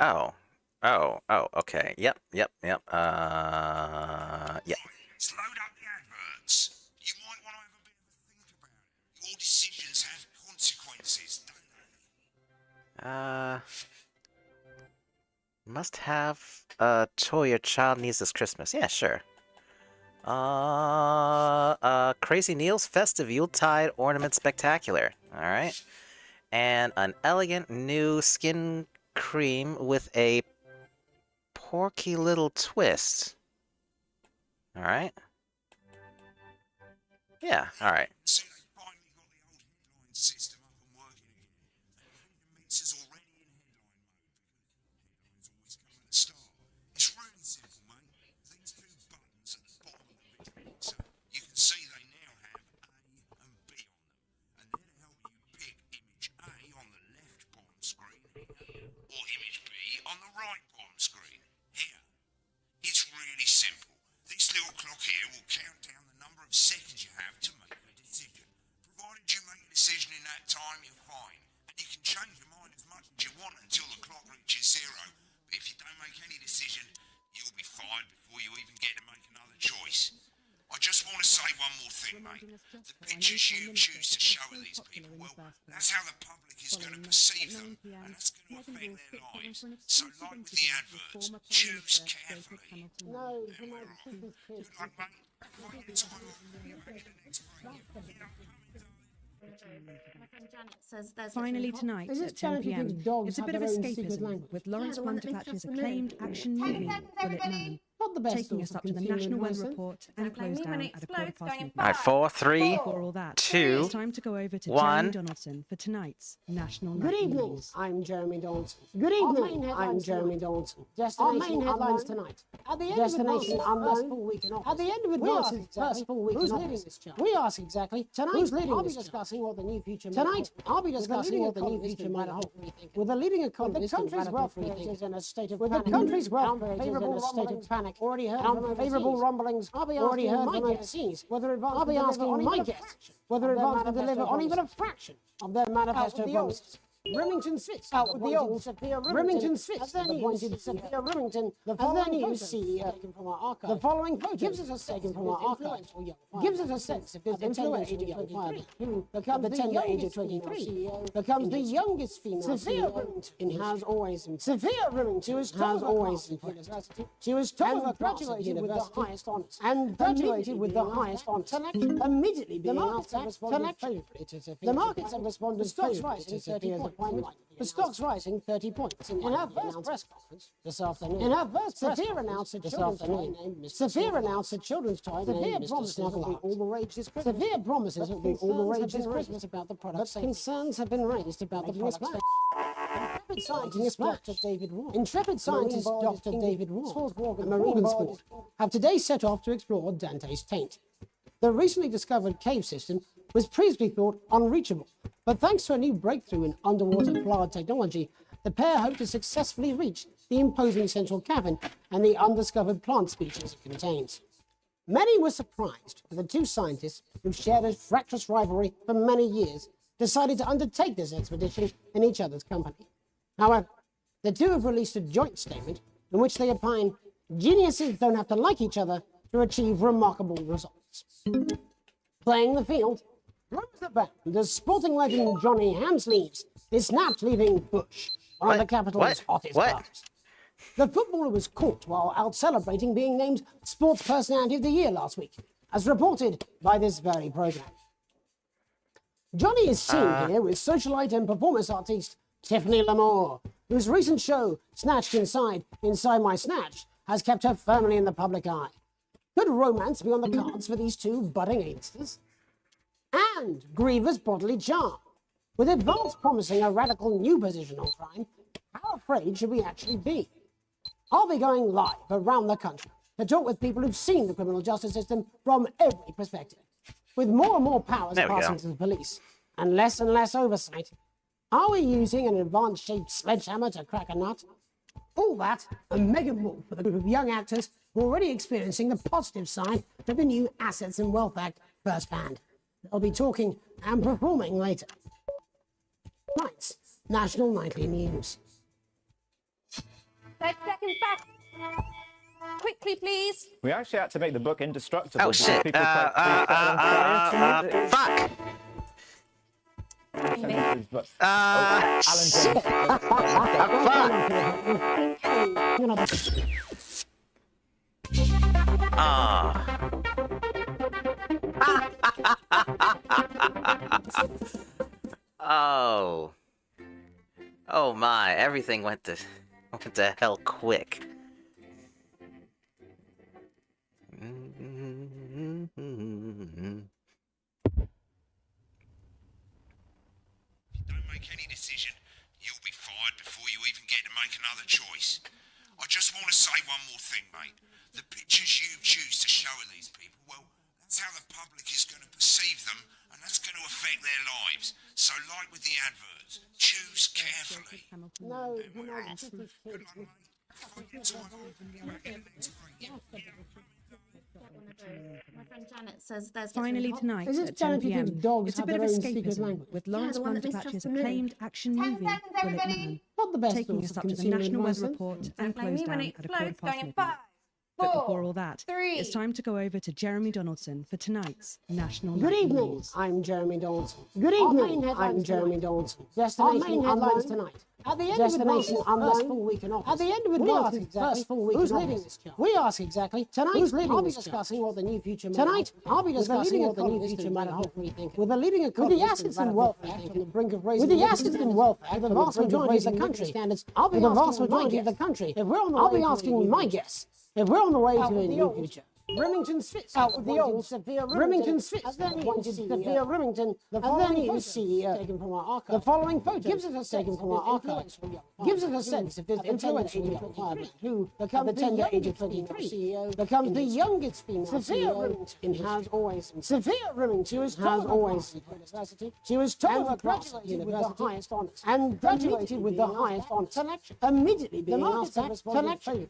on. Oh, okay. Yep. Yeah. Let's load up the adverts. You might want to have a bit of a think about it. Your decisions have consequences, don't they? Must have a toy your child needs this Christmas. Yeah, sure. Crazy Neil's Festive Yuletide Ornament Spectacular. Alright. And an elegant new skin cream with a porky little twist. Alright. Yeah, alright. So they finally got the old headline system up and working again. And the mix is already in headline mode because headlines always come at the start. It's really simple, mate. These 2 buttons at the bottom of the video mixer, you can see they now have A and B on them. And they're to help you pick image A on the left bottom screen here, or image B on the right bottom screen here. It's really simple. This little clock here will count down the number of seconds you have to make a decision. Provided you make a decision in that time, you're fine. And you can change your mind as much as you want until the clock reaches 0. But if you don't make any decision, you'll be fired before you even get to make another choice. I just want to say one more thing, mate. The pictures you choose to show of these people, well, that's how the public is going to perceive them, and that's going to affect their lives. So, like with the adverts, choose carefully. No, Good luck, mate. Right, time off. Get back to the next break. Finally tonight at 10 p.m. It's a bit of escapism with Lawrence Planterpatch's acclaimed action movie, Bullet Man, Not the best taking us up to the National Weather Report and close down at 1:15. Alright, 4, 3, Before all that, 2, it's time to go over to 1. Jeremy Donaldson for tonight's National Good Night evening, News. I'm Jeremy Donaldson. Good evening, I'm Jeremy Donaldson. Destination headlines tonight. At the end Destination unknown. At the end of Advance's first full week who's leading this chart? We ask exactly. Tonight, who's leading I'll be discussing what the new future Tonight, I'll be discussing what the new future might hold. With the leading economist the country's wealth is in a state of panic. With the country's wealth is in a state of panic. Already heard unfavorable rumblings. Already heard from overseas. Whether I'll be asking my guests whether Advance will deliver on even a fraction of their manifesto promises. Remington Smith, out with the old Sophia Remington Smith, as their news, Sophia Remington, as their news CEO, from our archive. The following photo gives us a taken from our archive. Gives us a sense of his influential young fireman, who becomes the tender age of 23, becomes the youngest female Sophia Remington has always Sophia Remington has always she was top of her graduated with the highest honors and graduated with the highest honors. Immediately being asked favorably to Sophia. The markets have responded favorably to Sophia's appointment. The stock's rising 30 points. In her first press conference this afternoon, Sophia announced a children's toy named Sophia announced a children's toy named Mr. Snuggle will be all the rage this Christmas. Sophia promises it will be all the rage this Christmas about the product. But concerns have been raised about the product. Intrepid scientist Dr. David Warren, Intrepid scientist Dr. David Warren, and Marine Sport have today set off to explore Dante's Taint. The recently discovered cave system was previously thought unreachable, but thanks to a new breakthrough in underwater flood technology, the pair hope to successfully reach the imposing central cavern and the undiscovered plant species it contains. Many were surprised when the two scientists, who've shared a fractious rivalry for many years, decided to undertake this expedition in each other's company. However, the two have released a joint statement in which they opine geniuses don't have to like each other to achieve remarkable results. Playing the field, rumors abound as sporting legend Johnny Hamsleeves is snapped leaving Bush, one of the capital's hottest cars. The footballer was caught while out celebrating being named Sports Personality of the Year last week, as reported by this very program. Johnny is seen here with socialite and performance artiste Tiffany Lamore, whose recent show, Snatched Inside My Snatch, has kept her firmly in the public eye. Could romance be on the cards for these two budding A-listers? And grievous bodily charm. With Advance promising a radical new position on crime, how afraid should we actually be? I'll be going live around the country to talk with people who've seen the criminal justice system from every perspective. With more and more powers There we passing go. to the police and less oversight, are we using an advanced-shaped sledgehammer to crack a nut? All that and mega more for the group of young actors who are already experiencing the positive side of the new Assets and Wealth Act firsthand. They'll be talking and performing later. Tonight's National Nightly News. 30 seconds back. Quickly, please. We actually had to make the book indestructible. Oh because shit! people tried to set it on fire. Fuck! Alan James. Oh. Oh my, everything went to hell quick. Don't make any decision, you'll be fired before you even get to make another choice. I just want to say one more thing, mate. The pictures you choose to show of these people, well, that's how the public is going to perceive them, and that's going to affect their lives. So, like with the adverts, choose carefully. No, Good luck, mate. My friend Janet says there's Finally tonight Is this at 10 Janet who thinks p.m. dogs It's a have bit of their own secret escapism language? with Yeah, Lawrence the one that lives Bonderbatch's just the moon. acclaimed action movie, Bullet Man, Not the best taking source us of up to the consumer National Weather advice, Report Don't and blame me close when down it at a explodes. quarter Going in past 5, midnight. But 4, before all that, 3. it's time to go over to Jeremy Donaldson for tonight's National Good Nightly evening, News. I'm Jeremy Donaldson. Good evening, I'm Jeremy Donaldson. Destination unknown tonight. At the end Destination unknown. First full week in office. At the end of Advance's first full week who's leading this job? We ask exactly. Tonight, who's leading I'll be discussing what the new future may hold. I'll be discussing what the new future might hold. With the leading economist, with the Assets and Wealth Act on the brink of raising, with the Assets and Wealth Act, the vast majority of the country standards. I'll be the vast majority of the country. If we're on the I'll be asking my guess. If we're on the way to a new future. Remington Spitz out with the old Remington Spitz appointed Sophia Remington as their new CEO. Taken from our archive. The following photo gives us a taken from our archive. Gives us a sense of this influential young fireman who becomes the tender age of 23 becomes the youngest female CEO in has always Sophia Remington has always she was told her class university and graduated with the highest honors selection immediately being asked that selection.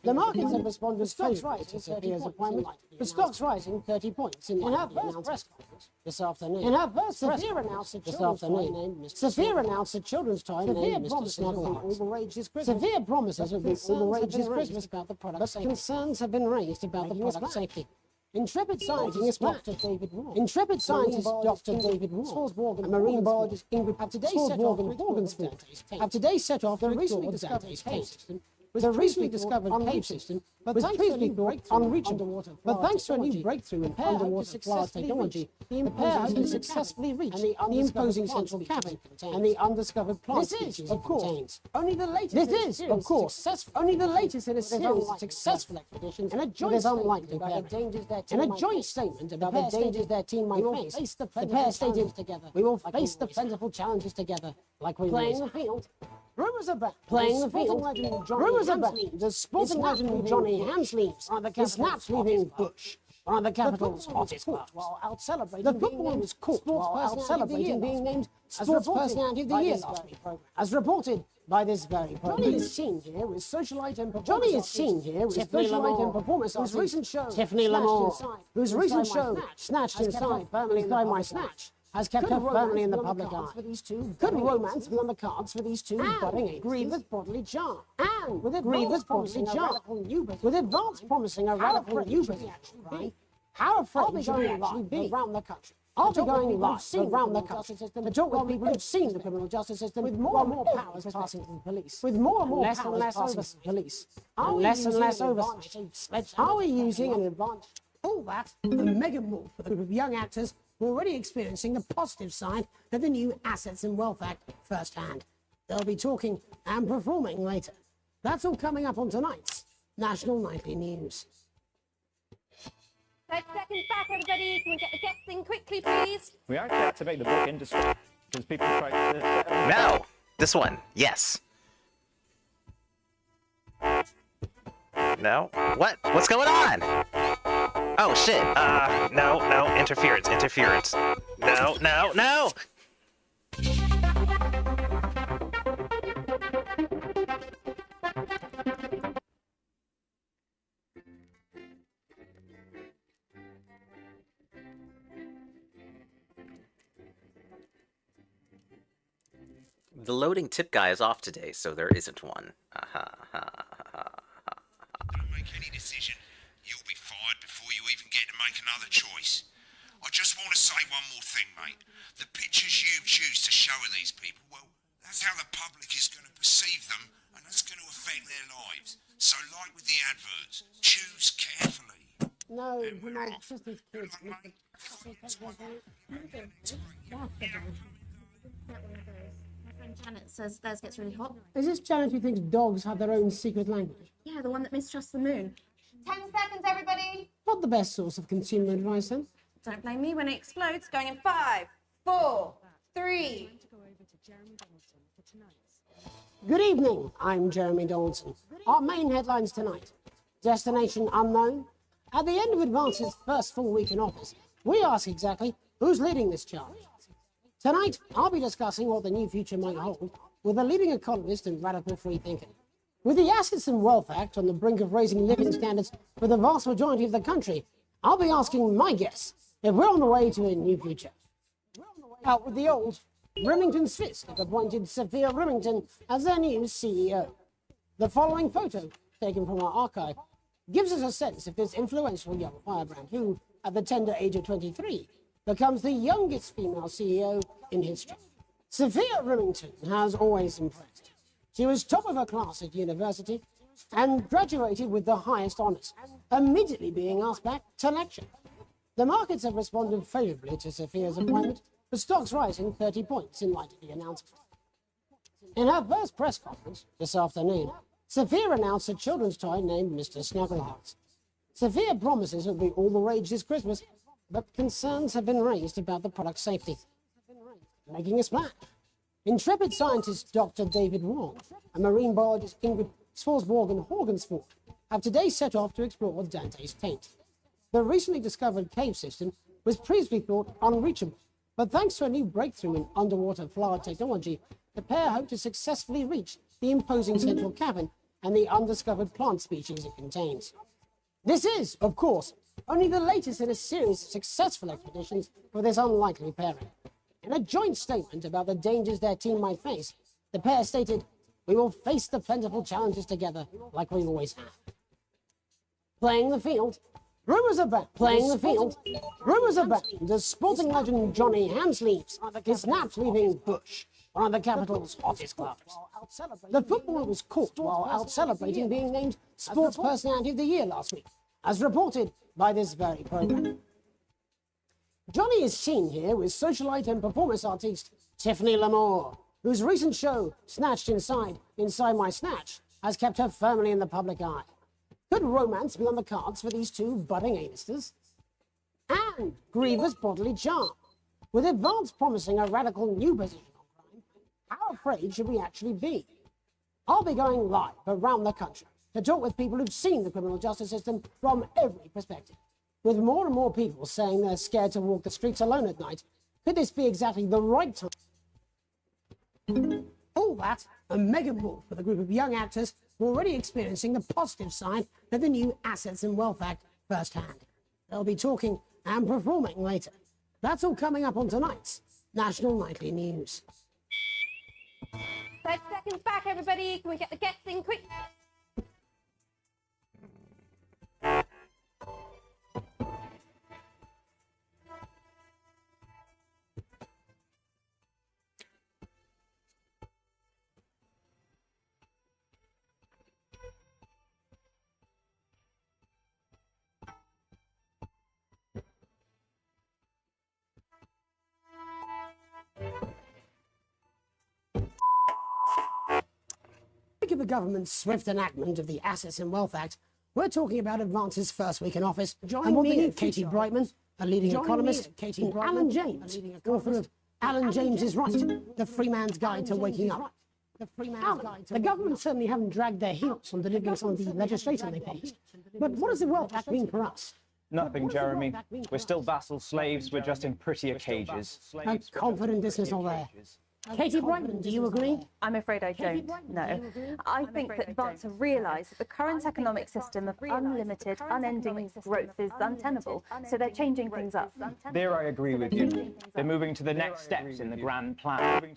The markets have responded favorably to Sophia's appointment. The stock's rising 30 points in her first press conference this afternoon. In her first Sophia announced this afternoon. Sophia announced a children's toy named Mr. Snuggle all the rage this Christmas. Sophia promises it will be all the rage this Christmas about the product safety. Concerns have been raised about the product safety. Intrepid scientist Dr. David Ward. Intrepid scientist Dr. David Ward. And marine biologist Ingrid have today set off Morgansford. Have today set off the recently discovered cave system. The recently discovered cave system was previously thought unreachable. But thanks to a new breakthrough in underwater supply technology, the pair has been successfully reached the imposing central cavern and the undiscovered plant species it contains. Only the latest. This is, of course, only the latest in a series of successful expeditions and a joint statement about the dangers their team might face. The pair stated together. We will face the plentiful challenges together, like we playing the field. Rumours about playing the field. Rumours about the sporting legend Johnny Hansleeves on the snaps leaving Bush. One of the capital's hottest clubs. While out celebrating, the football was caught while out celebrating being named Sports Personality of the Year last week. As reported by this very program. Johnny is seen here with socialite and performance whose recent show Tiffany Lamore, whose recent show Snatched Inside firmly by my snatch has kept her firmly in the public eye. Could romance be on the cards for these two budding grievous bodily charm? And with grievous bodily charm, with advance promising a radical new reaction, how afraid should we actually be around the country? I'll be going live around the country to talk with people who've seen the criminal justice system with more and more powers passing to the police. With more and more powers passing to the police. And less oversight. Are we using an advantage? All that and mega more for the group of young actors who are already experiencing the positive side of the new Assets and Wealth Act firsthand. They'll be talking and performing later. That's all coming up on tonight's National Nightly News. 30 seconds back, everybody. Can we get the guests in quickly, please? We actually had to make the book indestructible because people tried to set it on fire. No! This one, yes. No? What? What's going on? Oh, shit. No. Interference. No. The loading tip guy is off today, so there isn't one. Don't make any decision. You'll be fired before you even get to make another choice. I just want to say one more thing, mate. The pictures you choose to show of these people, well, that's how the public is going to perceive them, and that's going to affect their lives. So, like with the adverts, choose carefully. No, my sister's kids. My friend Janet says theirs gets really hot. Is this Janet who thinks dogs have their own secret language? Yeah, the one that mistrusts the moon. 10 seconds, everybody. Not the best source of consumer advice, then. Don't blame me when it explodes. Going in 5, 4, 3. Good evening, I'm Jeremy Dawson. Our main headlines tonight. Destination unknown. At the end of Advance's first full week in office, we ask exactly who's leading this charge. Tonight, I'll be discussing what the new future might hold with a leading economist and radical free thinker. With the Assets and Wealth Act on the brink of raising living standards for the vast majority of the country, I'll be asking my guess if we're on the way to a new future. Out with the old, Remington's Fist have appointed Sophia Remington as their new CEO. The following photo, taken from our archive, gives us a sense of this influential young firebrand who, at the tender age of 23, becomes the youngest female CEO in history. Sophia Remington has always impressed. She was top of her class at university and graduated with the highest honours, immediately being asked back to lecture. The markets have responded favourably to Sophia's appointment, with stocks rising 30 points in light of the announcement. In her first press conference this afternoon, Sophia announced a children's toy named Mr. Snugglehearts. Sophia promises it will be all the rage this Christmas, but concerns have been raised about the product's safety. Making a splash. Intrepid scientist Dr. David Wong and marine biologist Ingrid Swarsborg and Horgensford have today set off to explore Dante's taint. The recently discovered cave system was previously thought unreachable, but thanks to a new breakthrough in underwater flower technology, the pair hope to successfully reach the imposing central cavern and the undiscovered plant species it contains. This is, of course, only the latest in a series of successful expeditions for this unlikely pairing. In a joint statement about the dangers their team might face, the pair stated, "We will face the plentiful challenges together like we always have." Playing the field. Rumours abound as sporting legend Johnny Hamsleeves is snapped leaving Bush, one of the capital's hottest clubs. The footballer was caught while out celebrating being named Sports Personality of the Year last week, as reported by this very programme. Johnny is seen here with socialite and performance artiste Tiffany Lamore, whose recent show, Snatched Inside My Snatch, has kept her firmly in the public eye. Could romance be on the cards for these two budding A-listers? And grievous bodily charm. With Advance promising a radical new position on crime, how afraid should we actually be? I'll be going live around the country to talk with people who've seen the criminal justice system from every perspective. With more and more people saying they're scared to walk the streets alone at night, could this be exactly the right time? All that, a mega move for the group of young actors who are already experiencing the positive side of the new Assets and Wealth Act firsthand. They'll be talking and performing later. That's all coming up on tonight's National Nightly News. 30 seconds back, everybody. Can we get the guests in quick? Of the government's swift enactment of the Assets and Wealth Act, we're talking about Advance's first week in office, and we'll begin Katie Brightman, a leading economist, and Alan James, author of Alan James is Right, The Free Man's Guide to Waking Up. Alan, the government certainly haven't dragged their heels on delivering some of the legislation they promised. But what does the Wealth Act mean for us? Nothing, Jeremy. We're still vassal slaves, we're just in prettier cages. A confident dismissal there. Katie Brightman, do you agree? I'm afraid I don't, no. I think that Advance have realised that the current economic system of unlimited, unending growth is untenable, so they're changing things up. There I agree with you. They're moving to the next steps in the grand plan.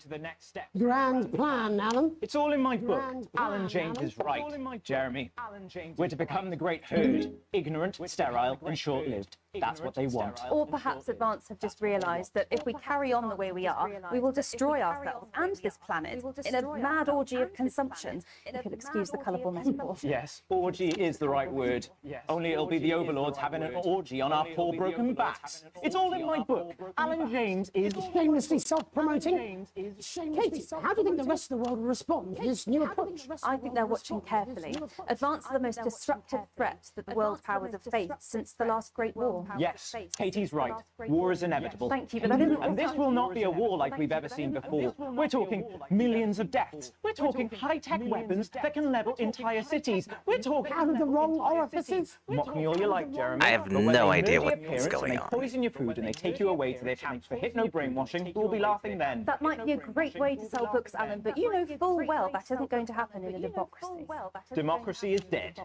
Grand plan, Alan. It's all in my book. Alan James is right, Jeremy. We're to become the great herd, ignorant, sterile, and short-lived. That's what they want. Or perhaps Advance have just realised that if we carry on the way we are, we will destroy ourselves and this planet in a mad orgy of consumption, if you'll excuse the colourful metaphor. Yes, orgy is the right word. Only it'll be the overlords having an orgy on our poor broken backs. It's all in my book. Alan James is shamelessly self-promoting. Katie, how do you think the rest of the world will respond to this new approach? I think they're watching carefully. Advance are the most destructive threat that the world powers have faced since the last Great War. Yes, Katie's right. War is inevitable. Thank you, but that isn't... And this will not be a war like we've ever seen before. We're talking millions of deaths. We're talking high-tech weapons that can level entire cities. We're talking... Out of the wrong orifices? Mock me all you like, Jeremy. I have no idea what's going on. They poison your food and they take you away to their camps for hypno-brainwashing. We'll be laughing then. That might be a great way to sell books, Alan, but you know full well that isn't going to happen in a democracy. Democracy is dead.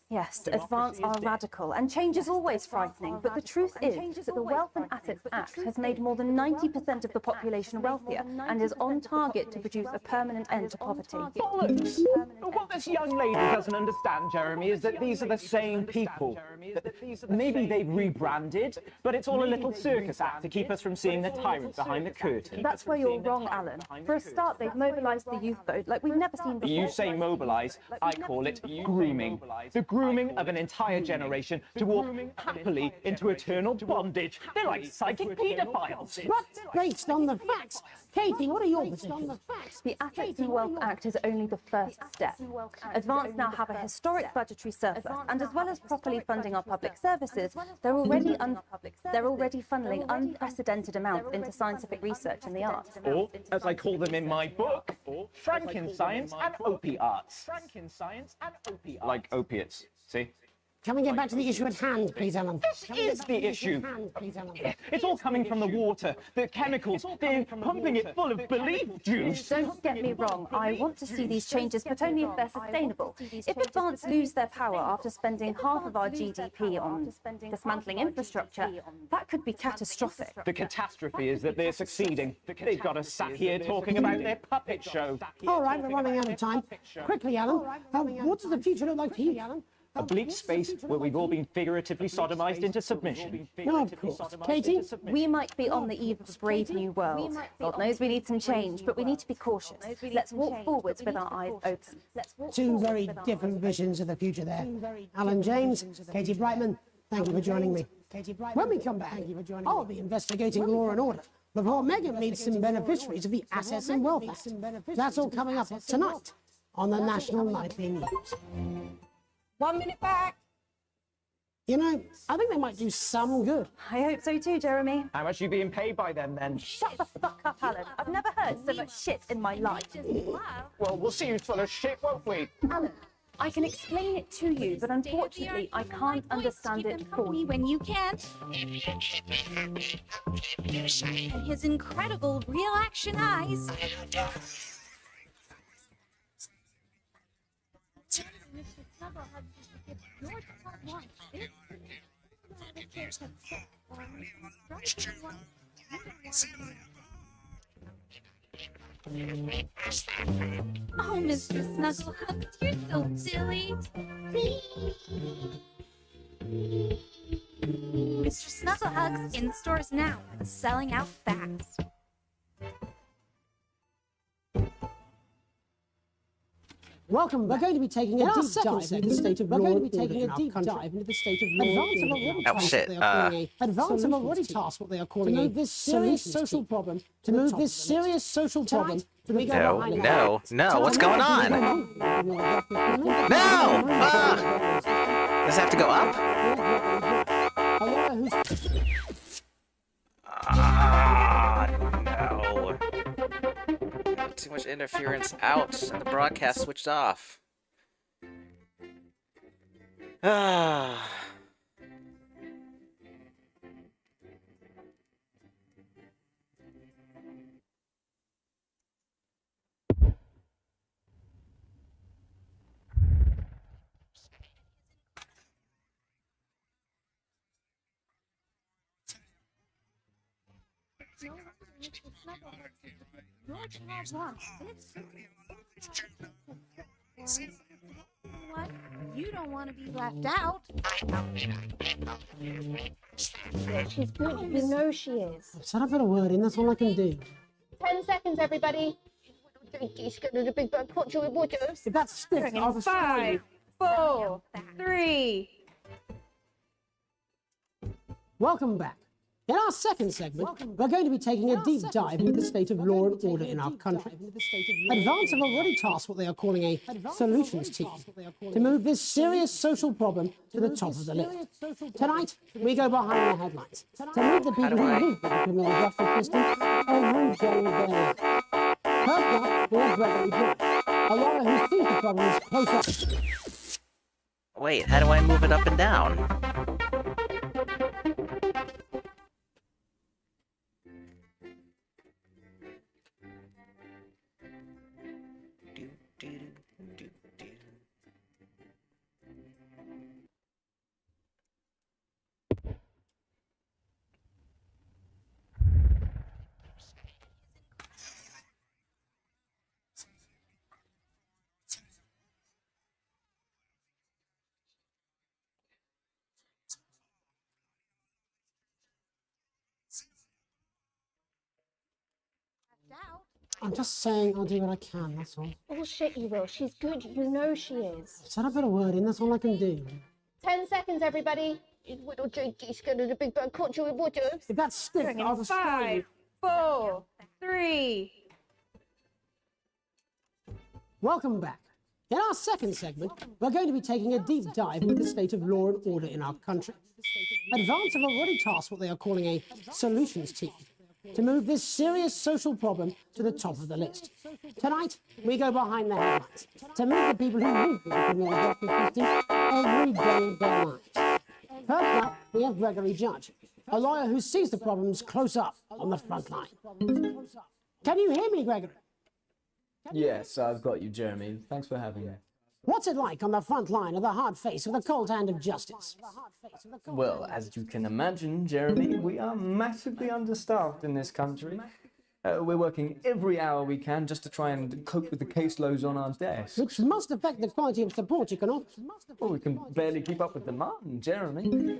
Yes, Advance are radical, and change is always frightening, but the truth is that the Wealth and Assets Act has made more than 90% of the population wealthier, and is on target to produce a permanent end to poverty. Bollocks! What this young lady doesn't understand, Jeremy, is that these are the same people. Maybe they've rebranded, but it's all a little circus act to keep us from seeing the tyrant behind the curtain. That's where you're wrong, Alan. For a start, they've mobilised the youth vote like we've never seen before. You say mobilise, I call it grooming. The grooming of an entire generation to walk happily into eternal bondage. They're like psychic paedophiles. But based on the facts, Katie, what are your positions? The Assets and Wealth Act is only the first step. Advance now have a historic budgetary surplus, and as well as properly funding our public services, they're already funneling unprecedented amounts into scientific research and the arts. Or, as I call them in my book, Frankenscience and opiates. Like opiates, see? Can we get back to the issue at hand, please, Alan? This is the issue. It's all coming from the water, the chemicals. They're pumping it full of belief juice. Don't get me wrong. I want to see these changes, but only if they're sustainable. If Advance lose their power after spending half of our GDP on dismantling infrastructure, that could be catastrophic. The catastrophe is that they're succeeding. They've got us sat here talking about their puppet show. All right, we're running out of time. Quickly, Alan, what does the future look like to you, Alan? A bleak space where we've all been figuratively sodomized into submission. No, of course. Katie? We might be on the eve of a brave new world. God knows we need some change, but we need to be cautious. Let's walk forwards with our eyes open. Two very different visions of the future there. Alan James, Katie Brightman, thank you for joining me. When we come back, I'll be investigating law and order before Megan meets some beneficiaries of the Assets and Wealth Act. That's all coming up tonight on the National Nightly News. 1 minute back. You know, I think they might do some good. I hope so too, Jeremy. How much are you being paid by them, then? Shut the fuck up, Alan. I've never heard so much shit in my life. Well, we'll see who's full of shit, won't we? Alan, I can explain it to you, but unfortunately, I can't understand it for you. When you can't. His incredible real-action eyes. Oh, Mr. Snugglehugs, you're so silly. Mr. Snugglehugs in stores now and selling out fast. Welcome. We're going to be taking a deep dive into the state of law and order in our country. Oh shit! Advance have already tasked what they are calling to move this serious social problem. To move this serious social problem. No! What's going on? No! Does it have to go up? No. too much interference out, and the broadcast switched off. Ah. What? You don't want to be left out. She's good. You know she is. I've said a bit of word in, that's all I can do. 10 seconds, everybody. If that's stiff, I'll destroy you. 5, 4, 3. Welcome back. In our second segment, we're going to be taking a deep dive into the state of law and order in our country. Advance have already tasked what they are calling a solutions team to move this serious social problem to the top of the list. Tonight, we go behind the headlines to meet the people who live with the criminal justice system every day of their lives. First up, we have Gregory Jones, a lawyer who sees the problems close up. Wait, how do I move it up and down? I'm just saying I'll do what I can, that's all. Bullshit, you will. She's good. You know she is. I've said a bit of word in, that's all I can do. 10 seconds, everybody. If that's stiff, I'll destroy you. 5, 4, 3. Welcome back. In our second segment, we're going to be taking a deep dive into the state of law and order in our country. Advance have already tasked what they are calling a solutions team to move this serious social problem to the top of the list. Tonight, we go behind the headlines to meet the people who live with the criminal justice system every day of their lives. First up, we have Gregory Judge, a lawyer who sees the problems close up on the front line. Can you hear me, Gregory? Yes, I've got you, Jeremy. Thanks for having me. What's it like on the front line of the hard face with the cold hand of justice? Well, as you can imagine, Jeremy, we are massively understaffed in this country. We're working every hour we can just to try and cope with the caseloads on our desks. Which must affect the quality of support you can offer. Well, we can barely keep up with demand, Jeremy. There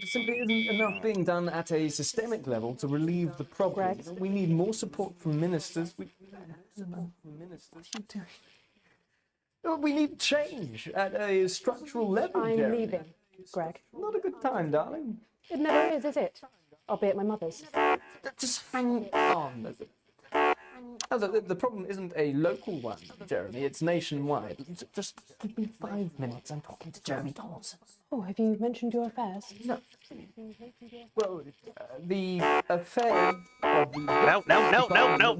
simply isn't enough being done at a systemic level to relieve the problem. We need more support from ministers. We need change at a structural level, I'm Jeremy. leaving, Greg. Not a good time, darling. It never is it? I'll be at my mother's. Just hang on. The problem isn't a local one, Jeremy. It's nationwide. Just give me 5 minutes. I'm talking to Jeremy Donaldson. Oh, have you mentioned your affairs? No. Well, the affair of the... No. Hello,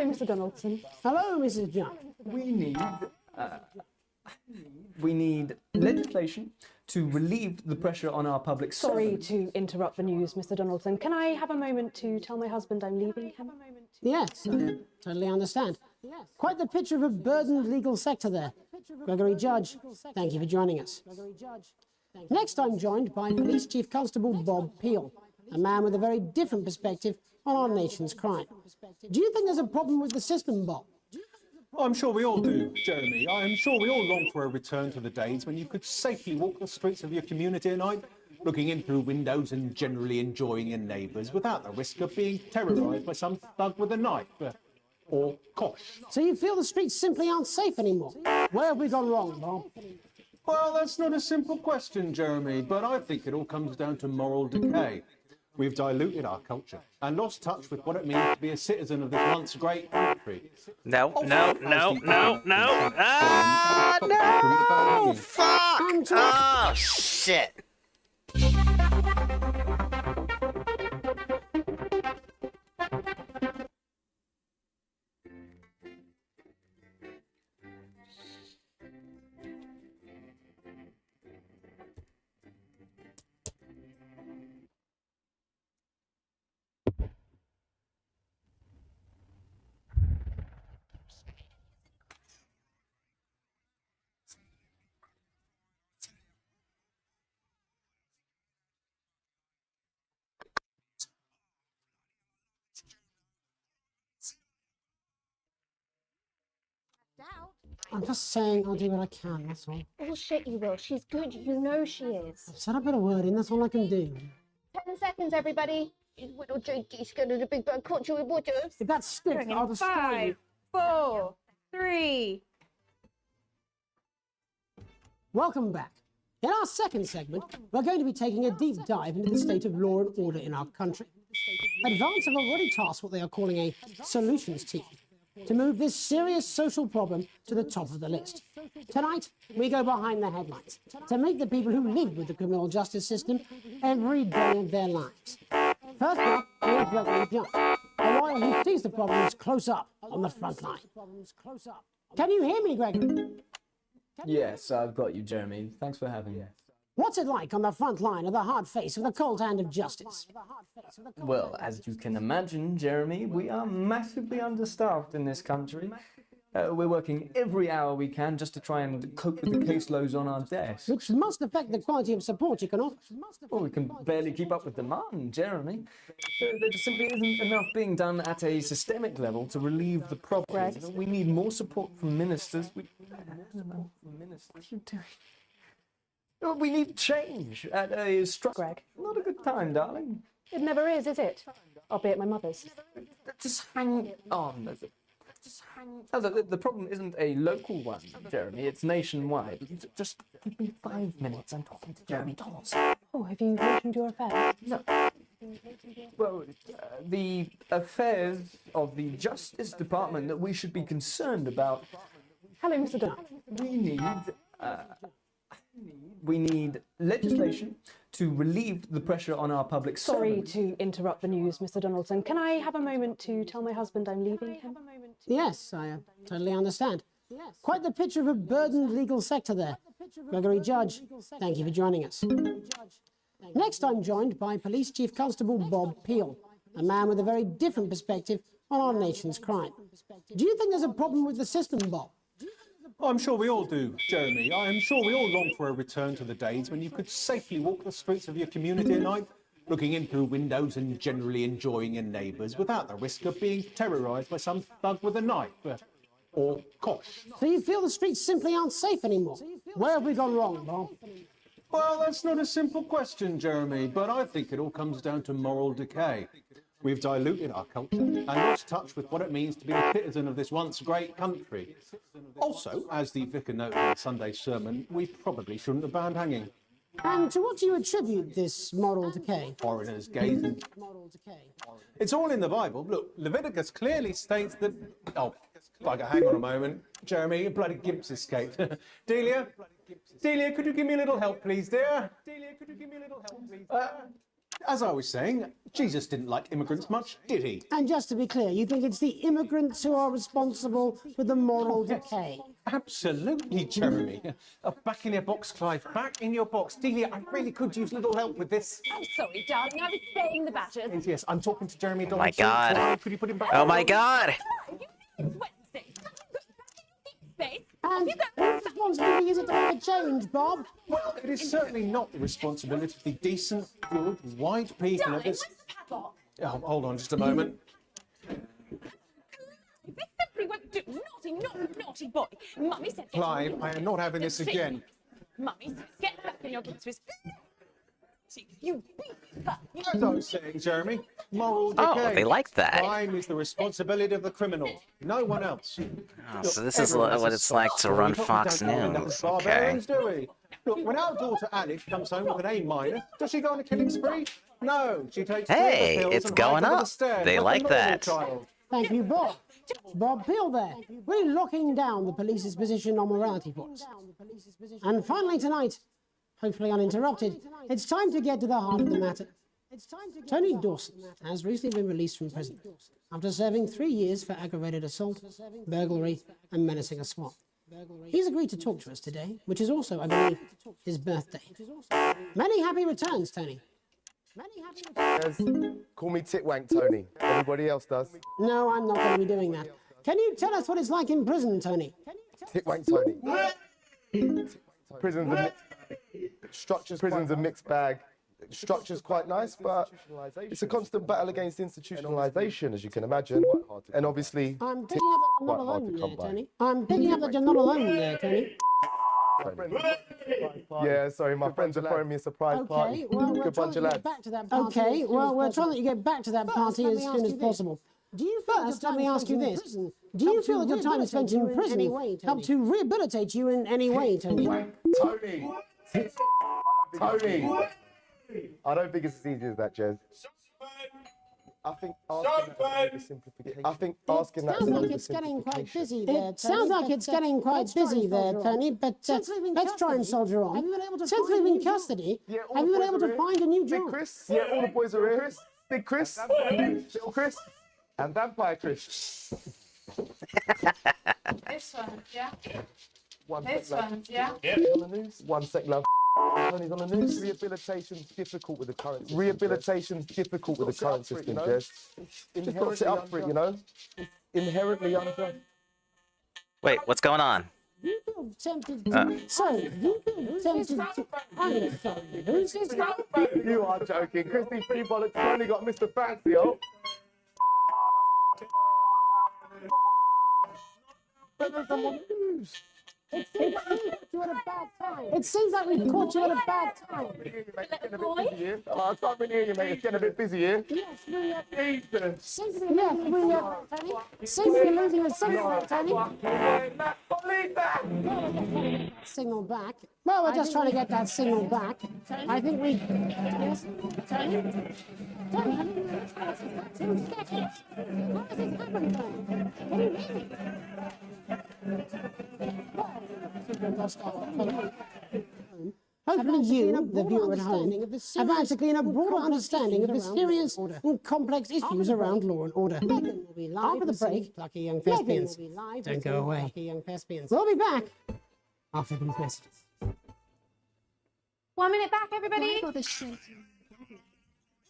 Mr. Donaldson. Hello, Mrs. John. We need legislation to relieve the pressure on our public Sorry servants. to interrupt the news, Mr. Donaldson. Can I have a moment to tell my husband I'm leaving him? Yes, I totally understand. Quite the picture of a burdened legal sector there. Gregory Judge, thank you for joining us. Next, I'm joined by Police Chief Constable Bob Peel, a man with a very different perspective on our nation's crime. Do you think there's a problem with the system, Bob? I'm sure we all do, Jeremy. I am sure we all long for a return to the days when you could safely walk the streets of your community at night, looking in through windows and generally enjoying your neighbours without the risk of being terrorised by some thug with a knife or kosh. So you feel the streets simply aren't safe anymore? Where have we gone wrong, Bob? Well, that's not a simple question, Jeremy, but I think it all comes down to moral decay. We've diluted our culture and lost touch with what it means to be a citizen of this once great country. No. Ah, no! Fuck! Oh, shit. I'm just saying I'll do what I can, that's all. Bullshit, you will. She's good. You know she is. I've said I put a word in, that's all I can do. 10 seconds, everybody. Little Jakey's going to the big bird caught you with water. If that sticks, I'll destroy you. 5, 4, 3. Welcome back. In our second segment, we're going to be taking a deep dive into the state of law and order in our country. Advance have already tasked what they are calling a solutions team to move this serious social problem to the top of the list. Tonight, we go behind the headlines to meet the people who live with the criminal justice system every day of their lives. First up, we have Gregory Judge, a lawyer who sees the problems close up on the front line. Can you hear me, Gregory? Yes, I've got you, Jeremy. Thanks for having me. What's it like on the front line of the hard face of the cold hand of justice? Well, as you can imagine, Jeremy, we are massively understaffed in this country. We're working every hour we can just to try and cope with the caseloads on our desk. Which must affect the quality of support you can offer. Well, we can barely keep up with demand, Jeremy. There just simply isn't enough being done at a systemic level to relieve the problem. We need more support from ministers. What are you doing? We need change at a Greg. Not a good time, darling. It never is it? Albeit my mother's. Just hang on. Oh, the problem isn't a local one, Jeremy. It's nationwide. Just give me 5 minutes. I'm talking to Jeremy Thomas. Oh, have you mentioned your affair? No. Well, the affairs of the Justice Department that we should be concerned about. Hello, Mr. Dunn. We need legislation to relieve the pressure on our public Sorry servants. to interrupt the news, Mr. Donaldson. Can I have a moment to tell my husband I'm leaving him? Yes, I totally understand. Quite the picture of a burdened legal sector there. Gregory Judge, thank you for joining us. Next, I'm joined by Police Chief Constable Bob Peel, a man with a very different perspective on our nation's crime. Do you think there's a problem with the system, Bob? I'm sure we all do, Jeremy. I am sure we all long for a return to the days when you could safely walk the streets of your community at night, looking in through windows and generally enjoying your neighbours without the risk of being terrorised by some thug with a knife or kosh. So you feel the streets simply aren't safe anymore? Where have we gone wrong, Bob? Well, that's not a simple question, Jeremy, but I think it all comes down to moral decay. We've diluted our culture and lost touch with what it means to be a citizen of this once great country. Also, as the vicar noted in Sunday's sermon, we probably shouldn't have banned hanging. And to what do you attribute this moral decay? Foreigners, gays, and... It's all in the Bible. Look, Leviticus clearly states that... Oh, bugger, hang on a moment. Jeremy, a bloody gimp's escaped. Delia, could you give me a little help, please, dear? As I was saying, Jesus didn't like immigrants much, did he? And just to be clear, you think it's the immigrants who are responsible for the moral decay? Absolutely, Jeremy. Back in your box, Clive. Back in your box. Delia, I really could use a little help with this. I'm sorry, darling. I was saying the batters. Yes, I'm talking to Jeremy Oh my Donaldson. God. So could you put him back? Oh my God. And whose responsibility is it to make a change, Bob? Well, it is certainly not the responsibility of the decent, good, white people of this... Oh, hold on just a moment. They simply won't do. Naughty boy. Mummy said... Clive, I am not having this again. Mummy said, get back in your boots with... You beat her. As I was saying, Jeremy, moral decay. Oh, they like that. Crime is the responsibility of the criminal, no one else. Oh, so this is what it's like to run Fox News. Okay. Barbarians, do we? Look, when our daughter Alice comes home with an A-, does she go on a killing spree? No, she takes Hey, pills it's and going hides under the up. stairs They like like a normal that. child. Thank you, Bob. Bob Peel there, really locking down the police's position on morality for us. And finally tonight, hopefully uninterrupted, it's time to get to the heart of the matter. Tony Dawson has recently been released from prison after serving 3 years for aggravated assault, burglary and menacing a SWAT. He's agreed to talk to us today, which is also, I believe, his birthday. Many happy returns, Tony. Call me Titwank, Tony. Everybody else does. No, I'm not going to be doing that. Can you tell us what it's like in prison, Tony? Titwank, Tony. Prison's a mixed bag. Prison's a mixed bag. Structure's quite nice, but it's a constant battle against institutionalization, as you can imagine. And obviously, I'm picking up that you're not alone there, Tony. I'm picking up that you're not alone there, Tony. Yeah, sorry, my friends are throwing me a surprise party. Good bunch of lads. Okay, well, we're trying to get back to that party as soon as possible. First, let me ask you this. Do you feel that your time spent in prison helped to rehabilitate you in any way, Tony? Tony! Tony! I don't think it's as easy as that, Jez. I think asking that sounds like it's getting quite busy there, Tony. It sounds like it's getting quite busy there, Tony, but let's try and soldier on. Since we've been in custody, have you been able to find a new job? Big Chris? Yeah, all the boys are here. Big Chris, Little Chris, and Vampire Chris. This one, yeah. This one, yeah. On the news. 1 sec, love. Tony's on the news. Rehabilitation's difficult with the current system. Rehabilitation's difficult with the current system, Jez. Just got to sit up for it, you know? It's inherently unjust. Wait, what's going on? You feel tempted to... Sorry, you feel tempted to... I'm sorry, who's this guy? You are joking. Christy Freebollocks only got Mr. Fancy, oh. But there's someone news. It seems like we caught you at a bad time. It's getting a bit busy here. Oh, I can't really hear you, mate. It's getting a bit busy here. Yes, seems to be losing a signal, Tony. Signal back. Well, we're just trying to get that signal back. I think we... Yes, Tony? Tony, what has happened, Tony? Can you hear me? Hopefully you, the viewer at home, have managed to gain a broader understanding of the serious and complex issues around law and order. After the break, lucky young thespians, don't go away. We'll be back after these messages. 1 minute back, everybody.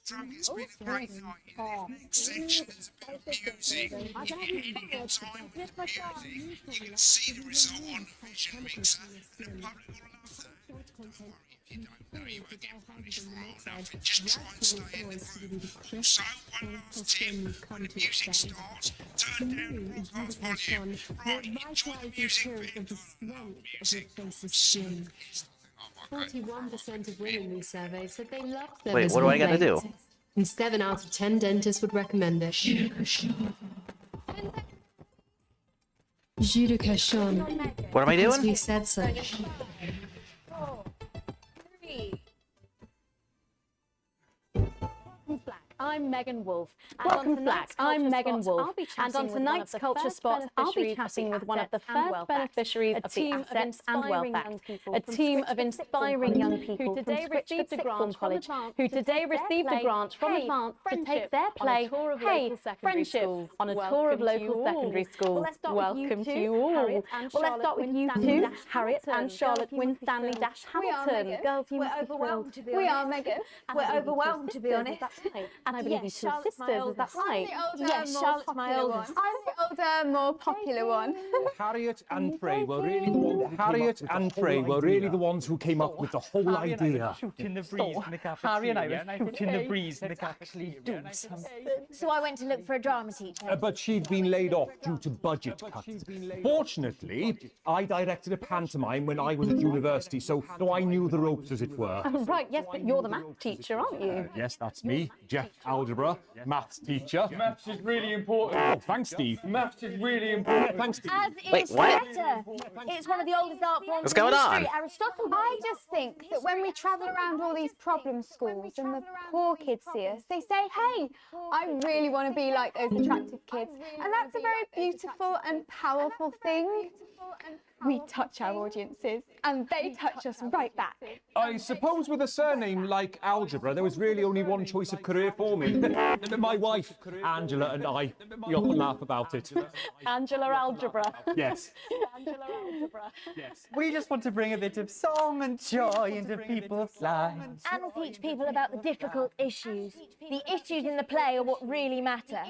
It's been a great night. Next section is about music. If you're editing in time with the music, you can see the result on the vision mixer, and the public will love that. Don't worry if you don't know, you won't get punished for nothing. Just try and stay in the mood. Also, one last tip, when the music starts, turn down the broadcast volume. Right, enjoy the music, but love music. 41% of women we surveyed said they loved their Wait, what do I gotta do? And 7 out of 10 dentists would recommend it. Judication. What am I doing? Because we said so. 4, 3. I'm Megan Wolf. Welcome back. I'm Megan Wolf. And on tonight's Culture Spot, I'll be chatting with one of the first beneficiaries of the Assets and Wealth Act, a team of inspiring young people who today received a grant from Advance from Advance to take their play, Hey, Friendship, on a tour of local secondary schools. Welcome to you all. Well, let's start with you two, Harriet and Charlotte Winstanley-Hamilton. Girls, you must be thrilled. We are, Megan. We're overwhelmed, to be honest. And I believe you two are sisters, is that right? Yes, Charlotte's my oldest. I'm the older, more popular one. Harriet and Frey were really the ones who came up with the whole idea. Harry and I were shooting the breeze and actually do something. So I went to look for a drama teacher. But she'd been laid off due to budget cuts. Fortunately, I directed a pantomime when I was at university, so I knew the ropes, as it were. Right, yes, but you're the math teacher, aren't you? Yes, that's me, Jeff Algebra, maths teacher. Maths is really important. Oh, thanks, Steve. Maths is really important. Thanks, Steve. Wait, what? It's one of the oldest art forms. What's going on? Aristotle. I just think that when we travel around all these problem schools and the poor kids see us, they say, hey, I really want to be like those attractive kids. And that's a very beautiful and powerful thing. We touch our audiences and they touch us right back. I suppose with a surname like Algebra, there was really only one choice of career for me. My wife, Angela, and I, we often laugh about it. Angela Algebra. Yes. Angela Algebra. Yes. We just want to bring a bit of song and joy into people's lives. And teach people about the difficult issues. The issues in the play are what really matter.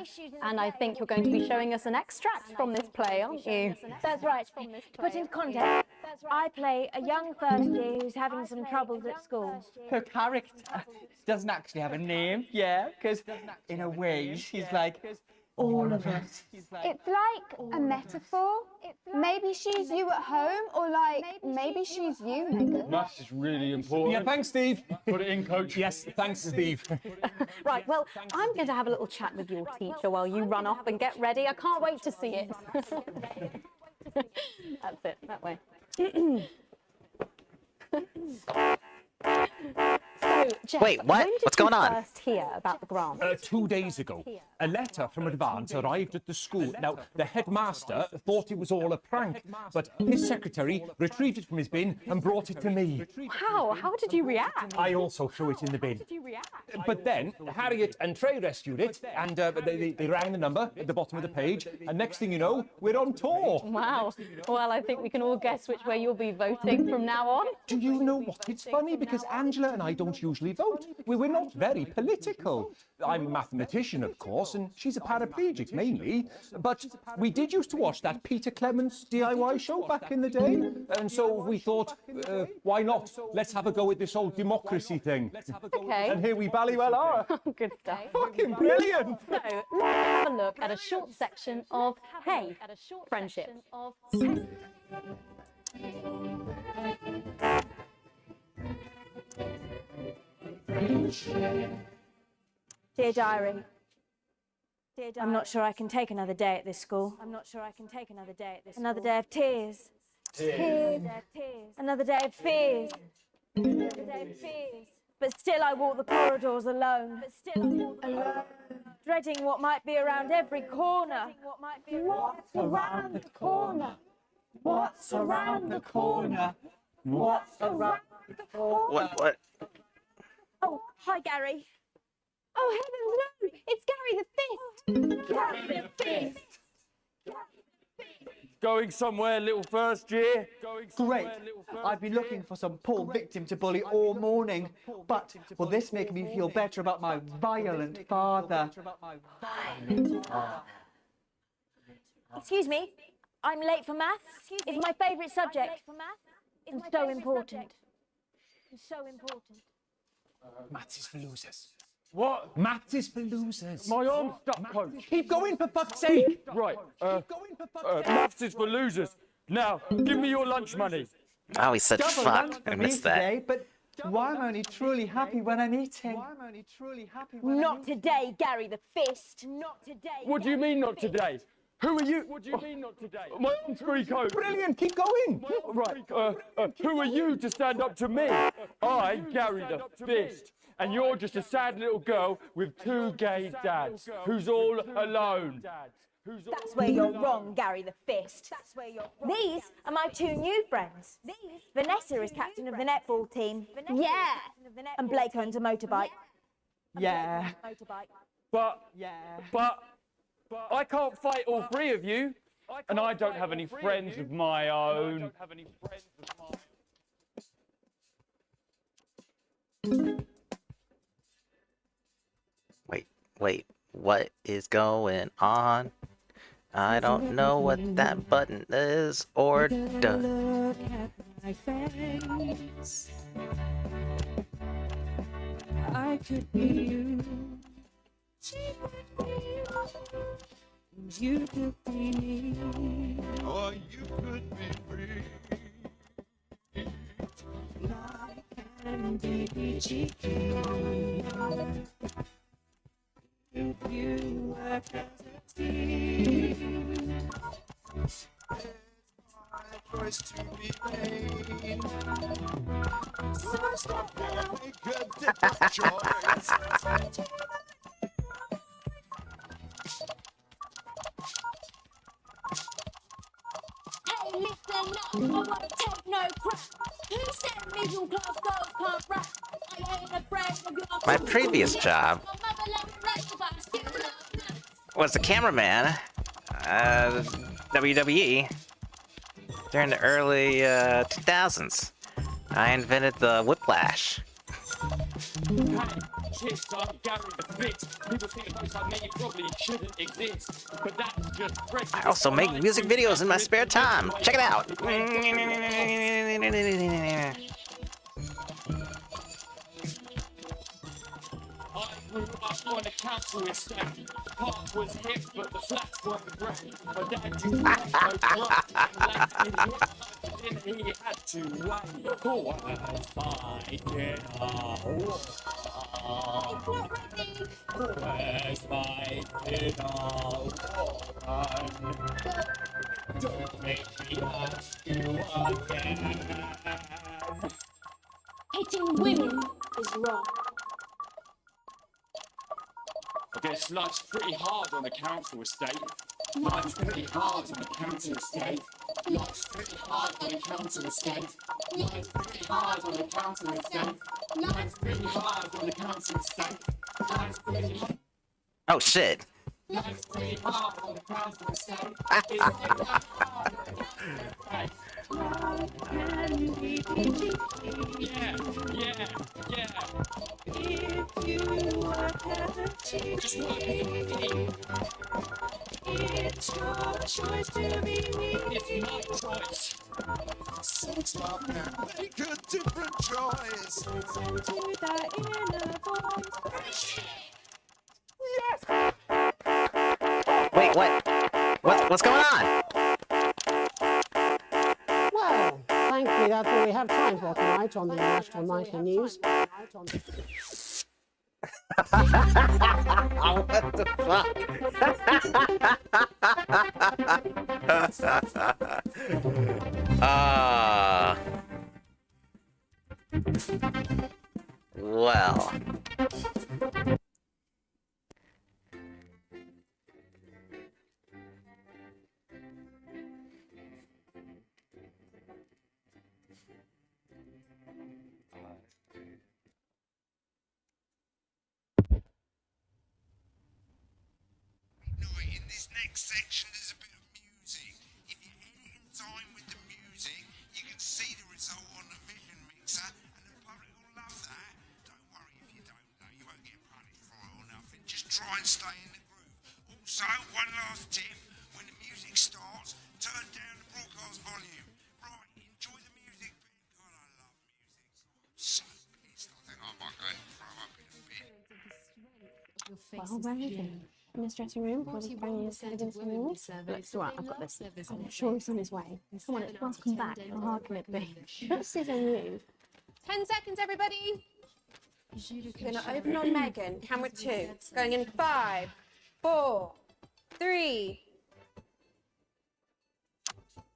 And I think you're going to be showing us an extract from this play, aren't you? That's right. To put into context, I play a young first year who's having some troubles at school. Her character doesn't actually have a name, yeah, because in a way she's like all of us. It's like a metaphor. Maybe she's you at home, or like maybe she's you, Megan. Maths is really important. Yeah, thanks, Steve. Put it in, coach. Yes, thanks, Steve. Right, well, I'm going to have a little chat with your teacher while you run off and get ready. I can't wait to see it. That's it, that way. So, Jeff, Wait, what? when did What's going you on? first hear about the grant? 2 days ago, a letter from Advance arrived at the school. Now, the headmaster thought it was all a prank, but his secretary retrieved it from his bin and brought it to me. How? How did you react? I also threw it in the bin. How did you react? But then Harriet and Trey rescued it, and they rang the number at the bottom of the page, and next thing you know, we're on tour. Wow. Well, I think we can all guess which way you'll be voting from now on. Do you know what? It's funny because Angela and I don't usually vote. We're not very political. I'm a mathematician, of course, and she's a paraplegic mainly. But we did used to watch that Peter Clements DIY show back in the day. And so we thought, why not? Let's have a go at this whole democracy thing. Okay. And here we bally well are. Good stuff. Fucking brilliant. So let's have a look at a short section of Hey, Friendship. Dear Diary, I'm not sure I can take another day at this school. Another day of tears. Tears. Another day of fears. But still I walk the corridors alone. Dreading what might be around every corner. What's around the corner? What's around the corner? What's around the corner? What? Oh, hi, Gary. Oh, heavens, no! It's Gary the Fist! Gary the Fist! Going somewhere, little first year? Great. I've been looking for some poor victim to bully all morning, but will this make me feel better about my violent father? Excuse me, I'm late for maths. It's my favourite subject. It's so important. Maths is for losers. What? Maths is for losers. My arm's stuck, coach. Keep going, for fuck's sake. Right. Maths is for losers. Now, give me your lunch money. Oh, he said Double fuck. lunch I for me missed that. today, but why am I only truly happy when I'm eating? Not today, Gary the Fist. Not today. What do you mean not today? Who are you? What do you mean not today? My arm's free, coach. Brilliant, keep going. Right. Who are you to stand up to me? I, Gary the Fist. And you're just a sad little girl with two gay dads who's all alone. That's where you're wrong, Gary the Fist. These are my two new friends. Vanessa is captain of the netball team. Yeah. And Blake owns a motorbike. Yeah. But I can't fight all three of you. And I don't have any friends of my own. Wait, what is going on? I don't know what that button is or does. Look at my face. I could be you. She could be you. You could be me. Or you could be me. Like and be cheeky. If you work as a team, it's my choice to be made. So stop and make a different choice. Hey, listen up, I won't take no crap. Who said middle class girls can't rap? I ain't afraid of your My previous job was the cameraman, WWE, during the early 2000s. I invented the whiplash. tits, I'm Gary the Fist. People think that folks like me probably shouldn't exist, but that's just prejudice. I also make music videos in my spare time. Check it out. I grew up on a council estate. Park was hip, but the flats weren't great. My dad used to make no drugs. He had to wait. Where's my dinner? Where's my dinner? Don't make me ask you again. Hitting women is wrong. I guess life's pretty hard on a council estate. Life's pretty hard on a council estate. Life's pretty hard on a council estate. Life's pretty hard on a council estate. Life's pretty hard on a council estate. Life's pretty hard. Oh shit. Life's pretty hard on a council estate. Yeah. If you work as a teacher, just work as a teacher. It's your choice to be me. It's my choice. So stop and make a different choice. Listen to that inner voice. Yes! Wait, what? What's going on? Well, thankfully that's all we have time for tonight on the National Nightly News. What the fuck? Well. In this next section, there's a bit of music. If you edit in time with the music, you can see the result on the vision mixer, and the public will love that. Don't worry if you don't know, you won't get punished for it or nothing. Just try and stay in the groove. Also, one last tip: when the music starts, turn down the broadcast volume. Right, enjoy the music. God, I love music. I'm so pissed. I think I might go and throw up in a bit. Well, where is it? In his dressing room, was it banging his head against the wall? It's all right, I've got this. I'm sure he's on his way. Come on, it's welcome back. How hard can it be? Just sit on you. 10 seconds, everybody. We're going to open on Megan. Camera 2. Going in 5, 4, 3.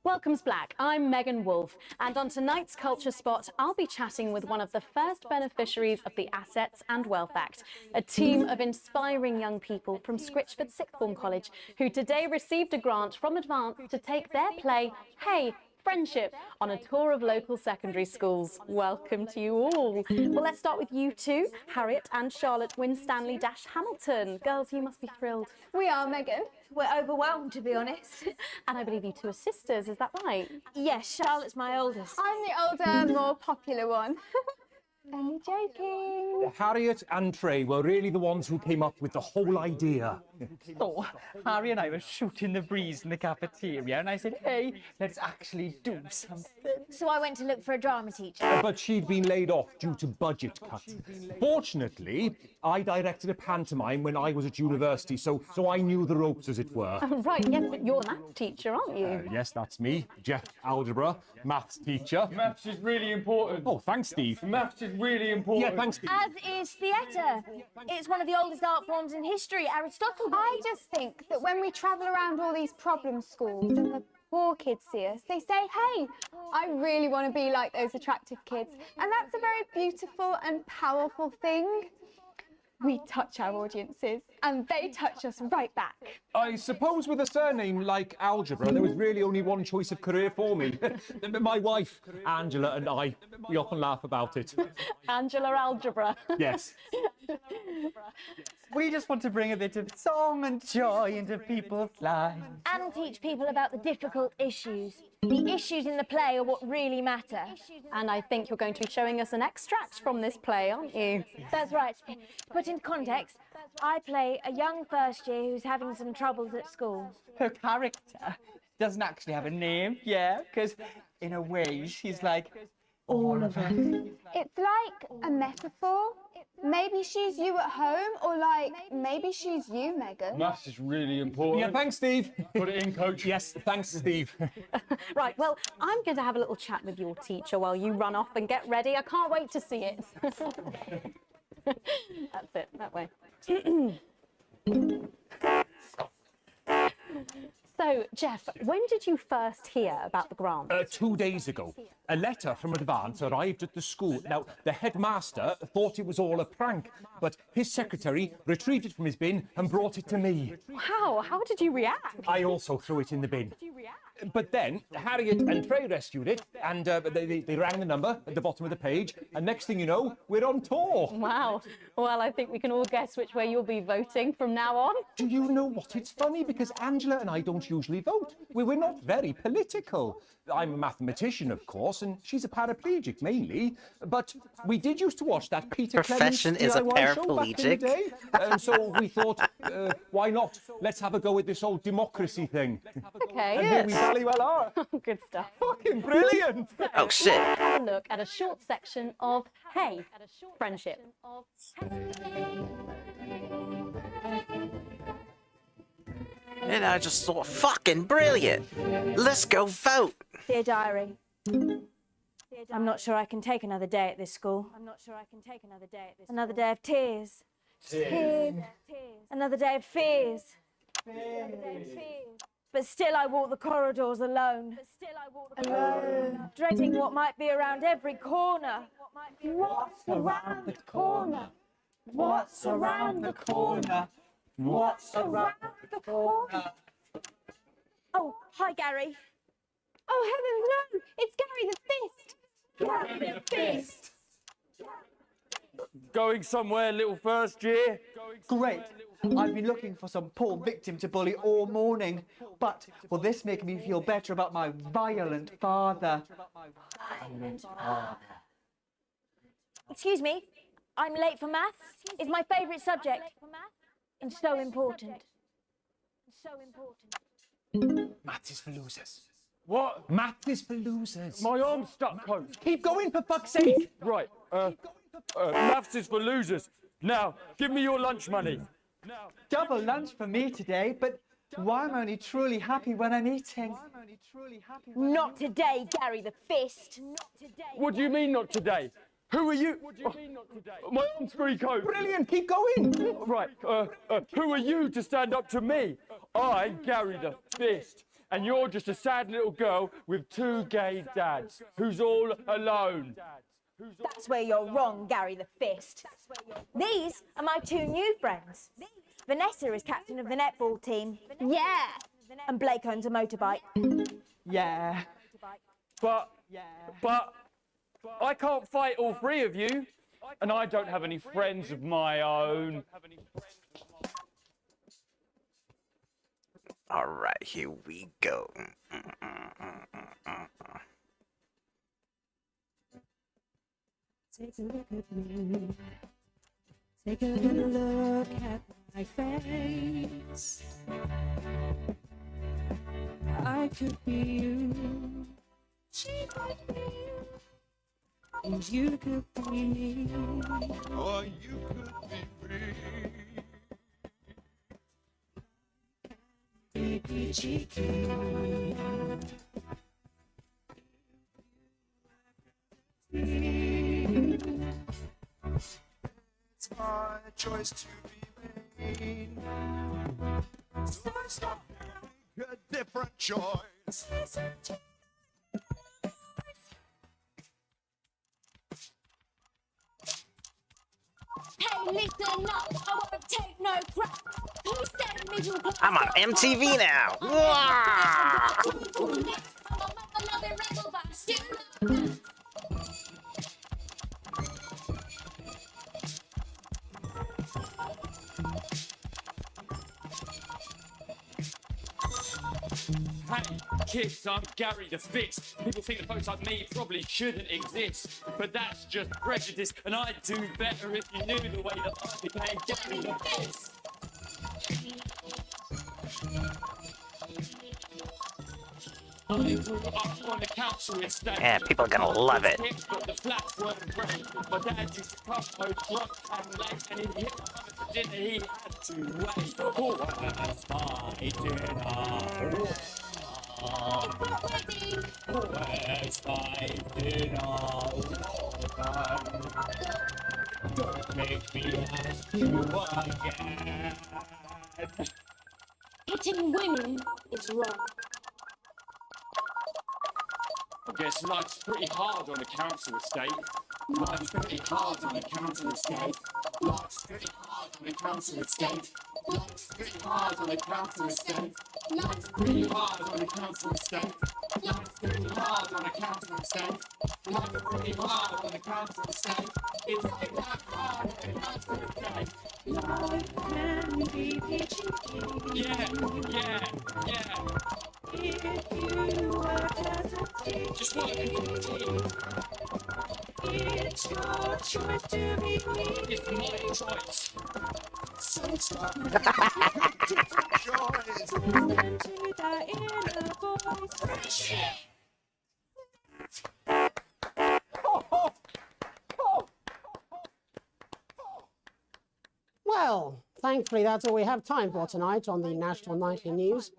Welcome's Black. I'm Megan Wolfe, and on tonight's Culture Spot, I'll be chatting with one of the first beneficiaries of the Assets and Wealth Act, a team of inspiring young people from Scritchford Sixth Form College who today received a grant from Advance to take their play, Hey, Friendship, on a tour of local secondary schools. Welcome to you all. Well, let's start with you two, Harriet and Charlotte Winstanley-Hamilton. Girls, you must be thrilled. We are, Megan. We're overwhelmed, to be honest. And I believe you two are sisters, is that right? Yes, Charlotte's my oldest. I'm the older, more popular one. Only joking. Harriet and Trey were really the ones who came up with the whole idea. So, Harry and I were shooting the breeze in the cafeteria, and I said, hey, let's actually do something. So I went to look for a drama teacher. But she'd been laid off due to budget cuts. Fortunately, I directed a pantomime when I was at university, so I knew the ropes, as it were. Right, yes, but you're the math teacher, aren't you? Yes, that's me, Jeff Algebra, maths teacher. Maths is really important. Oh, thanks, Steve. Maths is really important. Yeah, thanks, Steve. As is theatre. It's one of the oldest art forms in history, Aristotle. I just think that when we travel around all these problem schools and the poor kids see us, they say, hey, I really want to be like those attractive kids. And that's a very beautiful and powerful thing. We touch our audiences and they touch us right back. I suppose with a surname like Algebra, there was really only one choice of career for me. My wife, Angela, and I, we often laugh about it. Angela Algebra. Yes. We just want to bring a bit of song and joy into people's lives. And teach people about the difficult issues. The issues in the play are what really matter. And I think you're going to be showing us an extract from this play, aren't you? That's right. To put into context, I play a young first year who's having some troubles at school. Her character doesn't actually have a name, yeah, because in a way she's like all of us. It's like a metaphor. Maybe she's you at home, or like maybe she's you, Megan. Maths is really important. Yeah, thanks, Steve. Put it in, coach. Yes, thanks, Steve. Right, well, I'm going to have a little chat with your teacher while you run off and get ready. I can't wait to see it. That's it, that way. So, Jeff, when did you first hear about the grant? 2 days ago. A letter from Advance arrived at the school. Now, the headmaster thought it was all a prank, but his secretary retrieved it from his bin and brought it to me. Wow, how did you react? I also threw it in the bin. But then Harriet and Trey rescued it, and they rang the number at the bottom of the page, and next thing you know, we're on tour. Wow. Well, I think we can all guess which way you'll be voting from now on. Do you know what? It's funny because Angela and I don't usually vote. We're not very political. I'm a mathematician, of course, and she's a paraplegic mainly. But we did used to watch that Peter Profession Clements is a DIY show back in the paraplegic. day. And so we thought, why not? Let's have a go with this old democracy thing. Okay. And here we jolly well are. Good stuff. Fucking brilliant. Oh, shit. Let's have a look at a short section of Hey, Friendship. And I just thought, fucking brilliant. Let's go vote. Dear Diary, I'm not sure I can take another day at this school. Another day of tears. Tears. Another day of fears. But still I walk the corridors alone. Alone. Dreading what might be around every corner. What's around the corner? What's around the corner? What's around the corner? Oh, hi, Gary. Oh, heavens, no! It's Gary the Fist! Gary the Fist! Going somewhere, little first year? Great. I've been looking for some poor victim to bully all morning, but will this make me feel better about my violent father? Excuse me, I'm late for maths. It's my favourite subject. And so important. Maths is for losers. What? Maths is for losers. My arm's stuck, coach. Keep going, for fuck's sake. Right, maths is for losers. Now, give me your lunch money. Double lunch for me today, but why am I only truly happy when I'm eating? Not today, Gary the Fist. What do you mean not today? Who are you? What do you mean not today? My arm's free coat. Brilliant, keep going. Right, who are you to stand up to me? I'm Gary the Fist, and you're just a sad little girl with 2 gay dads who's all alone. That's where you're wrong, Gary the Fist. These are my 2 new friends. Vanessa is captain of the netball team. Yeah. And Blake owns a motorbike. Yeah. But I can't fight all 3 of you, and I don't have any friends of my own. All right, here we go. Take a look at me. Take a look at my face. I could be you. She could be you. And you could be me. Or you could be me. Be cheeky. It's my choice to be made. So stop make a different choice. Hey, listen up, I won't take no crap. Who said middle class? I'm on MTV now. kids, I'm Gary the Fist. People think that folks like me probably shouldn't exist, but that's just prejudice, and I'd do better if you knew the way that I became Gary the Fist. I grew up on the council estate. Yeah, people are gonna love it. But the flats weren't great. My dad used to come home drunk and late, and he'd hit my mother for dinner, he had to wait. Oh, where's my dinner? Where's my dinner? Don't make me ask you again. Hitting women is wrong. I guess life's pretty hard on a council estate. Life's pretty hard on a council estate. Life's pretty hard on a council estate. Life's pretty hard on a council estate. Life's pretty hard on a council estate. Life's pretty hard on a council estate. Life's pretty hard on a council estate. It's like life hard on a council estate. Life can be peachy keen. Yeah. If you work as a team, just work as a team. It's your choice to be me. It's my choice. So stop different choice. Listen to that inner voice. Friendship. Well, thankfully that's all we have time for tonight on the National Nightly News.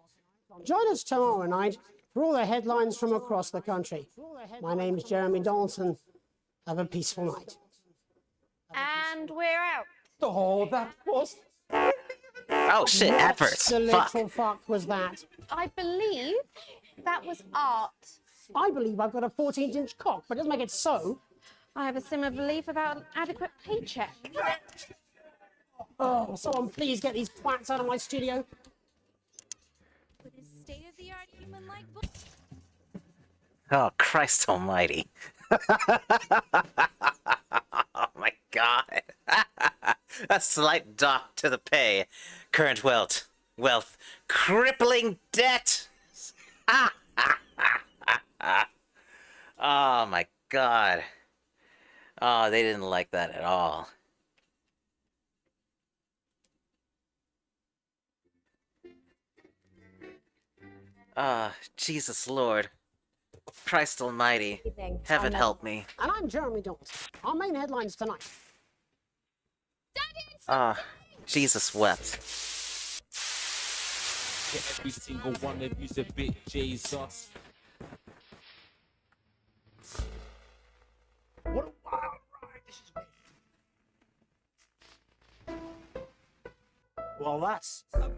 Join us tomorrow night for all the headlines from across the country. My name's Jeremy Donaldson. Have a peaceful night. And we're out. Oh, that was... Oh shit, What adverts. the Fuck. little fuck was that? I believe that was art. I believe I've got a 14-inch cock, but it doesn't make it so. I have a similar belief about an adequate paycheck. Oh, someone please get these twats out of my studio. With his state-of-the-art human-like Oh, Christ almighty. Oh my god. A slight dock to the pay. Current wealth. Crippling debt. Oh my god. Oh, they didn't like that at all. Jesus Lord. Christ almighty. Heaven help me. And I'm Jeremy Donaldson. Our main headlines tonight. Jesus wept. Every single one of you's a bit Jesus. What a wild ride this has been. Well, that's a